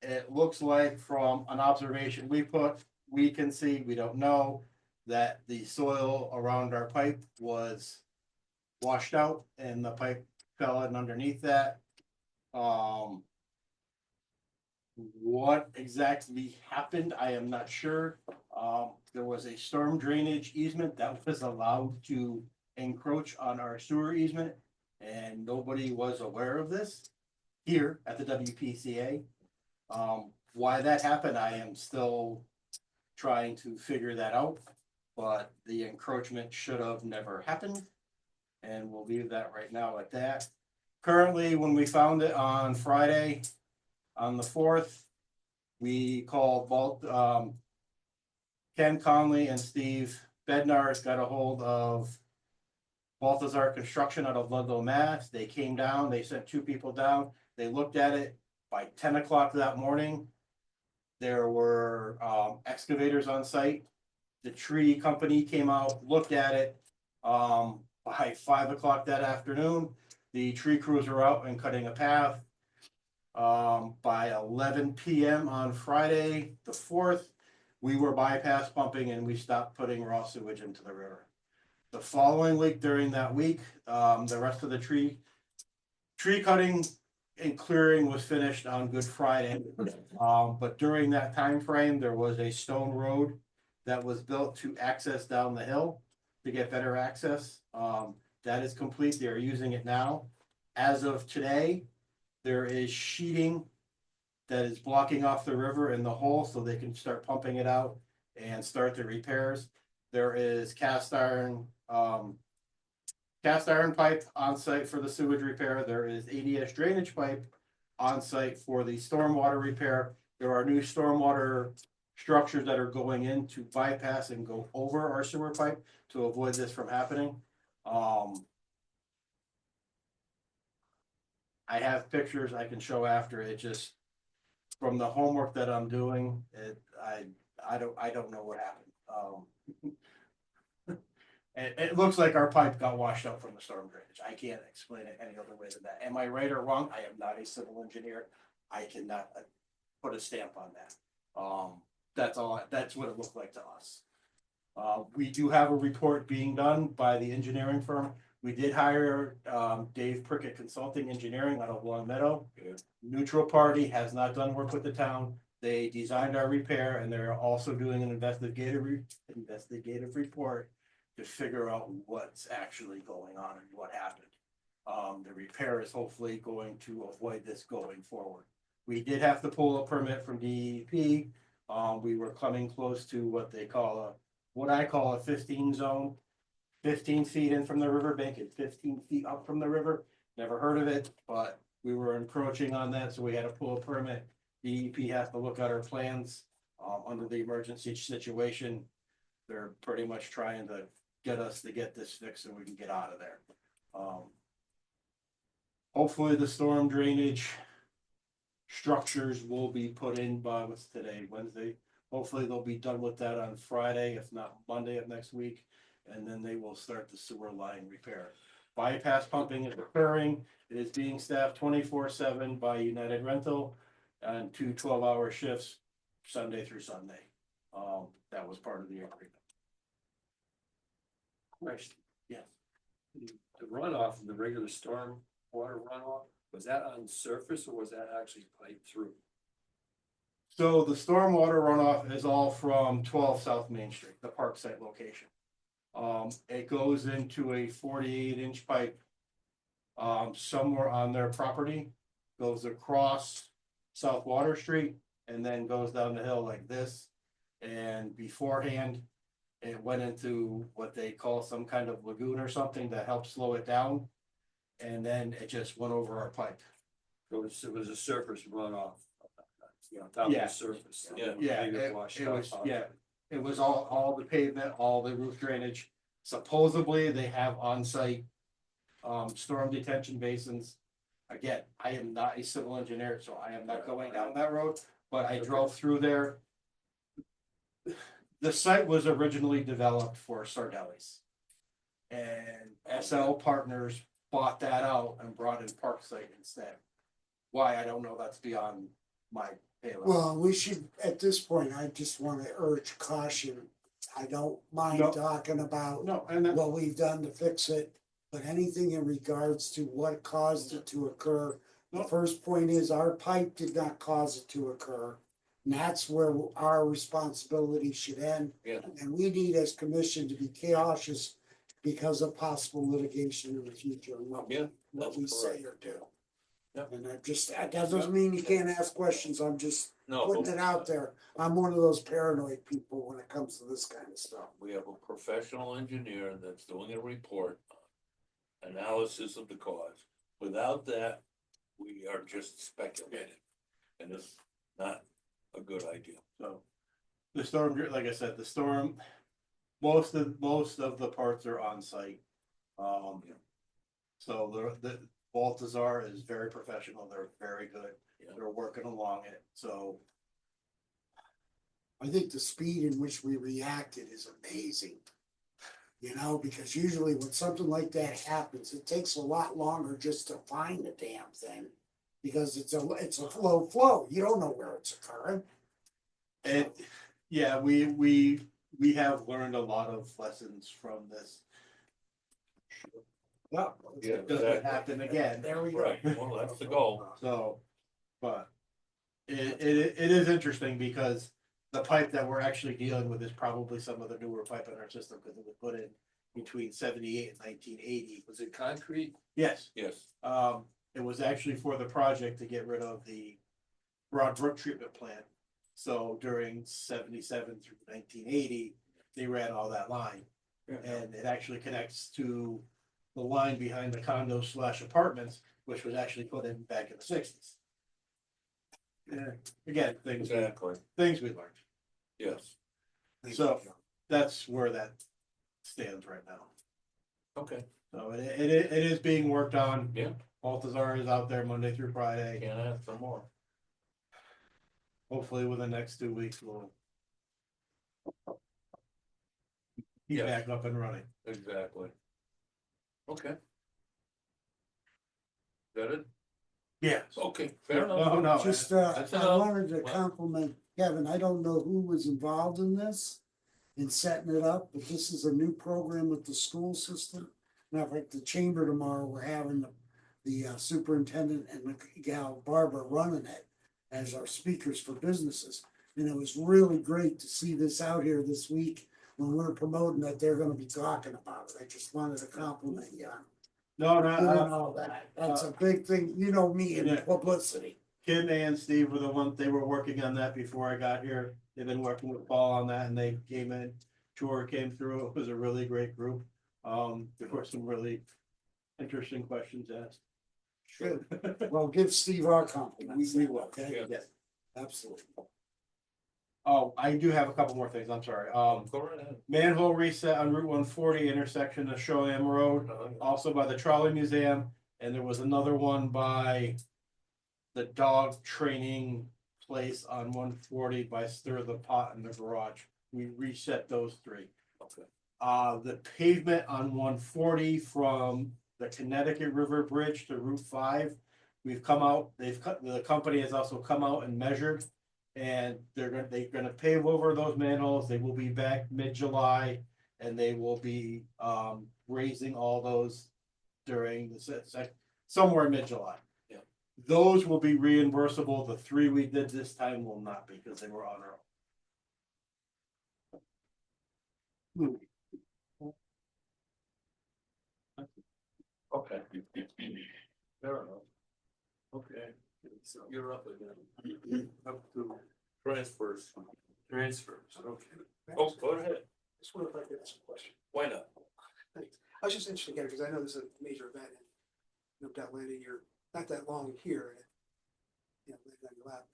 [SPEAKER 6] It looks like from an observation we can see, we don't know, that the soil around our pipe was washed out and the pipe fell in underneath that. What exactly happened, I am not sure. There was a storm drainage easement that was allowed to encroach on our sewer easement, and nobody was aware of this here at the WPCA. Why that happened, I am still trying to figure that out, but the encroachment should have never happened. And we'll leave that right now at that. Currently, when we found it on Friday, on the 4th, we called both Ken Conley and Steve Bednar's got a hold of Balthazar Construction out of Ludlow, Mass. They came down, they sent 2 people down, they looked at it. By 10 o'clock that morning, there were excavators on site. The tree company came out, looked at it. By 5 o'clock that afternoon, the tree crews were out and cutting a path. By 11 PM on Friday, the 4th, we were bypass pumping and we stopped putting raw sewage into the river. The following week, during that week, the rest of the tree cutting and clearing was finished on Good Friday. But during that time frame, there was a stone road that was built to access down the hill to get better access. That is complete. They are using it now. As of today, there is sheeting that is blocking off the river in the hole so they can start pumping it out and start the repairs. There is cast iron pipe on site for the sewage repair. There is ADS drainage pipe on site for the stormwater repair. There are new stormwater structures that are going in to bypass and go over our sewer pipe to avoid this from happening. I have pictures I can show after. It just, from the homework that I'm doing, I don't know what happened. It looks like our pipe got washed out from the storm drainage. I can't explain it any other way than that. Am I right or wrong? I am not a civil engineer. I cannot put a stamp on that. That's what it looked like to us. We do have a report being done by the engineering firm. We did hire Dave Prickett Consulting Engineering out of Long Meadow. Neutral party, has not done work with the town. They designed our repair and they're also doing an investigative report to figure out what's actually going on and what happened. The repair is hopefully going to avoid this going forward. We did have to pull a permit from DEP. We were coming close to what I call a 15 zone. 15 feet in from the riverbank and 15 feet up from the river. Never heard of it, but we were encroaching on that, so we had to pull a permit. DEP has to look at our plans under the emergency situation. They're pretty much trying to get us to get this fixed so we can get out of there. Hopefully the storm drainage structures will be put in by, what's today, Wednesday? Hopefully they'll be done with that on Friday, if not Monday of next week. And then they will start the sewer line repair. Bypass pumping is occurring. It is being staffed 24/7 by United Rental and 2 12-hour shifts, Sunday through Sunday. That was part of the agreement.
[SPEAKER 8] Question.
[SPEAKER 6] Yes.
[SPEAKER 8] The runoff from the regular storm water runoff, was that on surface or was that actually piped through?
[SPEAKER 6] So the stormwater runoff is all from 12 South Main Street, the park site location. It goes into a 48-inch pipe somewhere on their property, goes across South Water Street, and then goes down the hill like this. And beforehand, it went into what they call some kind of lagoon or something that helps slow it down. And then it just went over our pipe.
[SPEAKER 8] It was a surface runoff. On top of
[SPEAKER 6] Yeah.
[SPEAKER 8] the surface.
[SPEAKER 7] Yeah.
[SPEAKER 6] Yeah,
[SPEAKER 8] Maybe
[SPEAKER 6] it
[SPEAKER 8] washed
[SPEAKER 6] was,
[SPEAKER 8] out.
[SPEAKER 6] yeah, it was all the pavement, all the roof drainage. Supposedly, they have on-site storm detention basins. Again, I am not a civil engineer, so I am not going down that road, but I drove through there. The site was originally developed for Sardelli's. And SL Partners bought that out and brought in Parkside instead. Why, I don't know, that's beyond my payload.
[SPEAKER 2] Well, we should, at this point, I just wanna urge caution. I don't mind
[SPEAKER 6] No.
[SPEAKER 2] talking about
[SPEAKER 6] No, and that,
[SPEAKER 2] what we've done to fix it, but anything in regards to what caused it to occur. The
[SPEAKER 6] No.
[SPEAKER 2] first point is our pipe did not cause it to occur. And that's where our responsibility should end.
[SPEAKER 7] Yeah.
[SPEAKER 2] And we need as commission to be cautious because of possible litigation in the future and what
[SPEAKER 7] Yeah,
[SPEAKER 2] what we
[SPEAKER 7] that's
[SPEAKER 2] say
[SPEAKER 7] correct.
[SPEAKER 2] or do.
[SPEAKER 7] Yeah.
[SPEAKER 2] And that doesn't mean you can't ask questions, I'm just
[SPEAKER 7] No,
[SPEAKER 2] putting it out there. I'm one of those paranoid people when it comes to this kind of stuff.
[SPEAKER 7] we have a professional engineer that's doing a report on analysis of the cause. Without that, we are just speculating, and it's not a good idea.
[SPEAKER 6] so, the storm, like I said, the storm, most of the parts are on site. So the Baltazar is very professional, they're very good,
[SPEAKER 7] Yeah.
[SPEAKER 6] they're working along it, so.
[SPEAKER 2] I think the speed in which we reacted is amazing. You know, because usually when something like that happens, it takes a lot longer just to find the damn thing. Because it's a flow, you don't know where it's occurring.
[SPEAKER 6] And, yeah, we have learned a lot of lessons from this.
[SPEAKER 2] Well,
[SPEAKER 7] Yeah,
[SPEAKER 6] It doesn't
[SPEAKER 7] exactly.
[SPEAKER 6] happen again,
[SPEAKER 2] there we go.
[SPEAKER 7] Right, well, that's the goal.
[SPEAKER 6] so, but. It is interesting because the pipe that we're actually dealing with is probably some of the newer pipe in our system, because it was put in between 78 and 1980.
[SPEAKER 8] Was it concrete?
[SPEAKER 6] Yes,
[SPEAKER 7] Yes,
[SPEAKER 6] it was actually for the project to get rid of the Broad Brook treatment plant. So during 77 through 1980, they ran all that line. And it actually connects to the line behind the condos / apartments, which was actually put in back in the 60s. Yeah, again, things
[SPEAKER 7] exactly,
[SPEAKER 6] we learned.
[SPEAKER 7] yes,
[SPEAKER 6] So that's where that stands right now.
[SPEAKER 7] okay,
[SPEAKER 6] So it is being worked on.
[SPEAKER 7] yeah,
[SPEAKER 6] Baltazar is out there Monday through Friday.
[SPEAKER 7] can't ask for more.
[SPEAKER 6] Hopefully within the next 2 weeks we'll be
[SPEAKER 7] Yes.
[SPEAKER 6] back up and running.
[SPEAKER 7] Exactly. Okay. Is that it?
[SPEAKER 6] Yeah.
[SPEAKER 7] Okay, fair enough.
[SPEAKER 6] No, no.
[SPEAKER 2] Just,
[SPEAKER 7] That's
[SPEAKER 2] I
[SPEAKER 7] enough.
[SPEAKER 2] wanted to compliment Kevin, I don't know who was involved in this, in setting it up, but this is a new program with the school system. Now, like the chamber tomorrow, we're having the superintendent and the gal Barbara running it as our speakers for businesses. And it was really great to see this out here this week when we're promoting that they're gonna be talking about it. I just wanted to compliment you on
[SPEAKER 6] No,
[SPEAKER 2] doing
[SPEAKER 6] no,
[SPEAKER 2] all that. That's a big thing, you know me in
[SPEAKER 6] Yeah.
[SPEAKER 2] publicity.
[SPEAKER 6] Kim and Steve were the ones, they were working on that before I got here. They've been working with Paul on that and they came in, tour came through. It was a really great group. There were some really interesting questions asked.
[SPEAKER 2] Good. Well, give Steve our compliments.
[SPEAKER 6] We will.
[SPEAKER 2] Okay,
[SPEAKER 6] Yes.
[SPEAKER 2] absolutely.
[SPEAKER 6] Oh, I do have a couple more things, I'm sorry.
[SPEAKER 7] Go right ahead.
[SPEAKER 6] Manhole reset on Route 140 intersection of Shoreland Road, also by the Trolley Museum. And there was another one by the dog training place on 140 by Stir the Pot in the garage. We reset those three.
[SPEAKER 7] Okay.
[SPEAKER 6] The pavement on 140 from the Connecticut River Bridge to Route 5. We've come out, the company has also come out and measured. And they're gonna pave over those manholes. They will be back mid-July. And they will be raising all those during the somewhere mid-July.
[SPEAKER 7] Yeah.
[SPEAKER 6] Those will be reimbursable. The three we did this time will not be because they were on our own.
[SPEAKER 7] Okay. Fair enough. Okay, so you're up again.
[SPEAKER 8] Up to
[SPEAKER 7] Transfers.
[SPEAKER 8] transfers, okay.
[SPEAKER 7] Oh, go ahead.
[SPEAKER 10] Just wonder if I could ask a question.
[SPEAKER 7] Why not?
[SPEAKER 10] Thanks. I was just interested again, because I know this is a major event and no doubt landing, you're not that long here. And, you know, landing on your lap.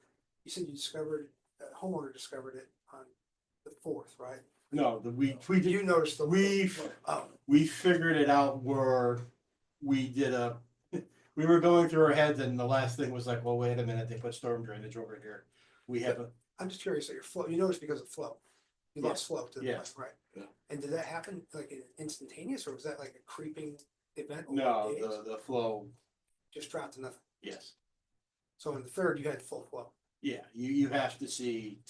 [SPEAKER 10] You said you discovered, a homeowner discovered it on the 4th, right?
[SPEAKER 6] No, we
[SPEAKER 10] You noticed the. Oh,
[SPEAKER 6] we figured it out where we did we were going through our heads and the last thing was like, well, wait a minute, they put storm drainage over here. We haven't,
[SPEAKER 10] I'm just curious, that your flow, you noticed because of flow. You
[SPEAKER 6] Yeah.
[SPEAKER 10] lost flow to the
[SPEAKER 6] Yeah.
[SPEAKER 10] left, right?
[SPEAKER 7] Yeah.
[SPEAKER 10] And did that happen like instantaneous, or was that like a creeping event? over
[SPEAKER 6] no,
[SPEAKER 10] days?
[SPEAKER 6] the flow,
[SPEAKER 10] Just dropped to nothing.
[SPEAKER 6] yes.
[SPEAKER 10] So on the 3rd, you had full flow.
[SPEAKER 6] Yeah, you have to see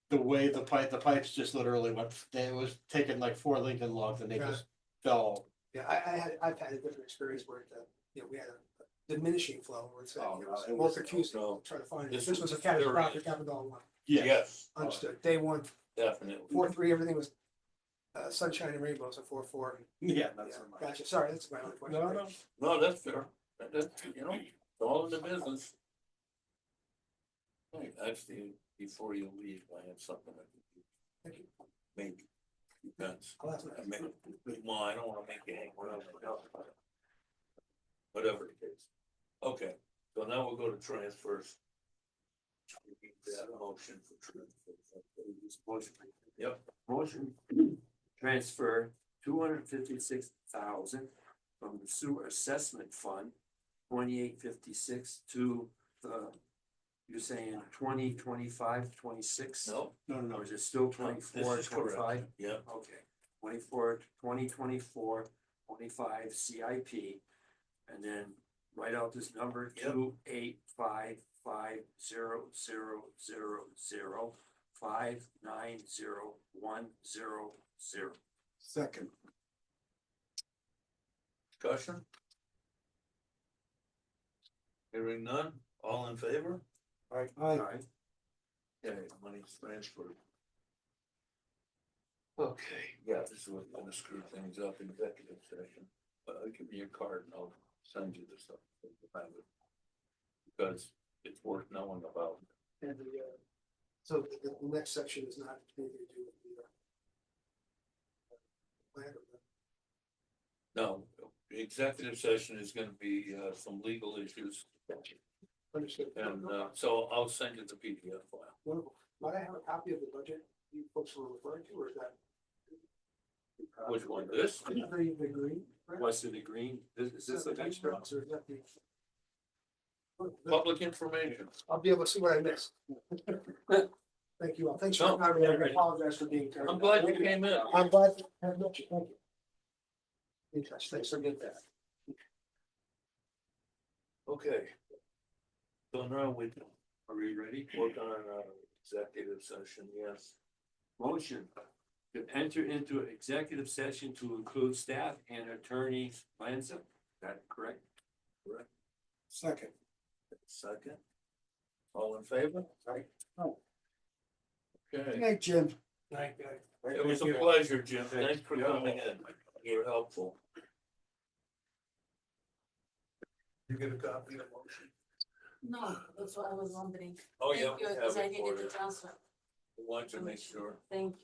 [SPEAKER 6] the way the pipes just literally went, it was taking like 4 Lincoln logs and they
[SPEAKER 10] Got
[SPEAKER 6] just fell.
[SPEAKER 10] Yeah, I've had a different experience where, you know, we had a diminishing flow, where it's,
[SPEAKER 6] Oh,
[SPEAKER 10] you
[SPEAKER 6] no,
[SPEAKER 10] know,
[SPEAKER 6] it
[SPEAKER 10] more
[SPEAKER 6] was-
[SPEAKER 10] confusing,
[SPEAKER 7] no.
[SPEAKER 10] trying to find it.
[SPEAKER 7] This
[SPEAKER 10] This was a
[SPEAKER 7] was
[SPEAKER 10] catastrophic,
[SPEAKER 7] serious.
[SPEAKER 10] happened all in one.
[SPEAKER 7] Yes,
[SPEAKER 10] Understood. Day 1,
[SPEAKER 7] definitely.
[SPEAKER 10] 4-3, everything was sunshine and rainbows at 4-4.
[SPEAKER 6] Yeah, not so much.
[SPEAKER 10] Gotcha. Sorry, that's my only question.
[SPEAKER 6] No, no.
[SPEAKER 7] No, that's fair. That's, you know, it's all in the business. Hey, actually, before you leave, I have something I can do.
[SPEAKER 10] Thank you.
[SPEAKER 7] Maybe. Depends.
[SPEAKER 10] I'll ask my-
[SPEAKER 7] Well, I don't wanna make you hang around. Whatever the case. Okay, so now we'll go to transfers. That motion for truth.
[SPEAKER 8] Motion.
[SPEAKER 7] Yep.
[SPEAKER 8] Motion transfer 256,000 from the sewer assessment fund, 2856 to the, you're saying 2025, 26?
[SPEAKER 7] No,
[SPEAKER 8] Or is it still
[SPEAKER 7] this
[SPEAKER 8] 24,
[SPEAKER 7] is correct.
[SPEAKER 8] 25?
[SPEAKER 7] Yep,
[SPEAKER 8] Okay, 2024, 25 CIP, and then write out this number,
[SPEAKER 7] Yep.
[SPEAKER 8] 2855000590100.
[SPEAKER 2] Second.
[SPEAKER 7] discussion? Hearing none, all in favor?
[SPEAKER 2] Aye.
[SPEAKER 8] Alright,
[SPEAKER 7] Okay, money's transferred. Okay, yeah, this is what's gonna screw things up, executive session, give me your card and I'll send you this stuff. Because it's worth knowing about.
[SPEAKER 10] And so the next section is not anything to do with the plan or
[SPEAKER 7] No, the executive session is gonna be, some legal issues,
[SPEAKER 10] understood.
[SPEAKER 7] and, so I'll send you the PDF file.
[SPEAKER 10] Wonderful. Might I have a copy of the budget you folks were referring to, or is that?
[SPEAKER 7] Which one, this?
[SPEAKER 10] The green? right?
[SPEAKER 8] what's in the green? Is this the next one?
[SPEAKER 10] Or is that the?
[SPEAKER 7] Public information.
[SPEAKER 10] I'll be able to see what I missed. Thank you all. Thanks for
[SPEAKER 7] No.
[SPEAKER 10] having me. I apologize for being.
[SPEAKER 7] I'm glad you came in.
[SPEAKER 10] I'm glad to have met you. Thank you. In touch. Thanks for getting that.
[SPEAKER 7] Okay. So now are we ready? Work on, executive session, yes.
[SPEAKER 8] Motion to enter into an executive session to include staff and attorney Lanza, is that correct?
[SPEAKER 7] Correct.
[SPEAKER 2] Second.
[SPEAKER 7] Second. All in favor?
[SPEAKER 8] Aye.
[SPEAKER 2] Good
[SPEAKER 7] Okay,
[SPEAKER 2] night, Jim.
[SPEAKER 7] it was a pleasure, Jim, thanks for coming in, you're helpful. You get a copy of the motion?
[SPEAKER 11] No, that's what I was wondering.
[SPEAKER 7] Oh, yeah.
[SPEAKER 11] Thank you,
[SPEAKER 7] we have
[SPEAKER 11] because I
[SPEAKER 7] it for
[SPEAKER 11] needed
[SPEAKER 7] you.
[SPEAKER 11] to transfer.
[SPEAKER 7] We want to make sure.
[SPEAKER 11] Thank you.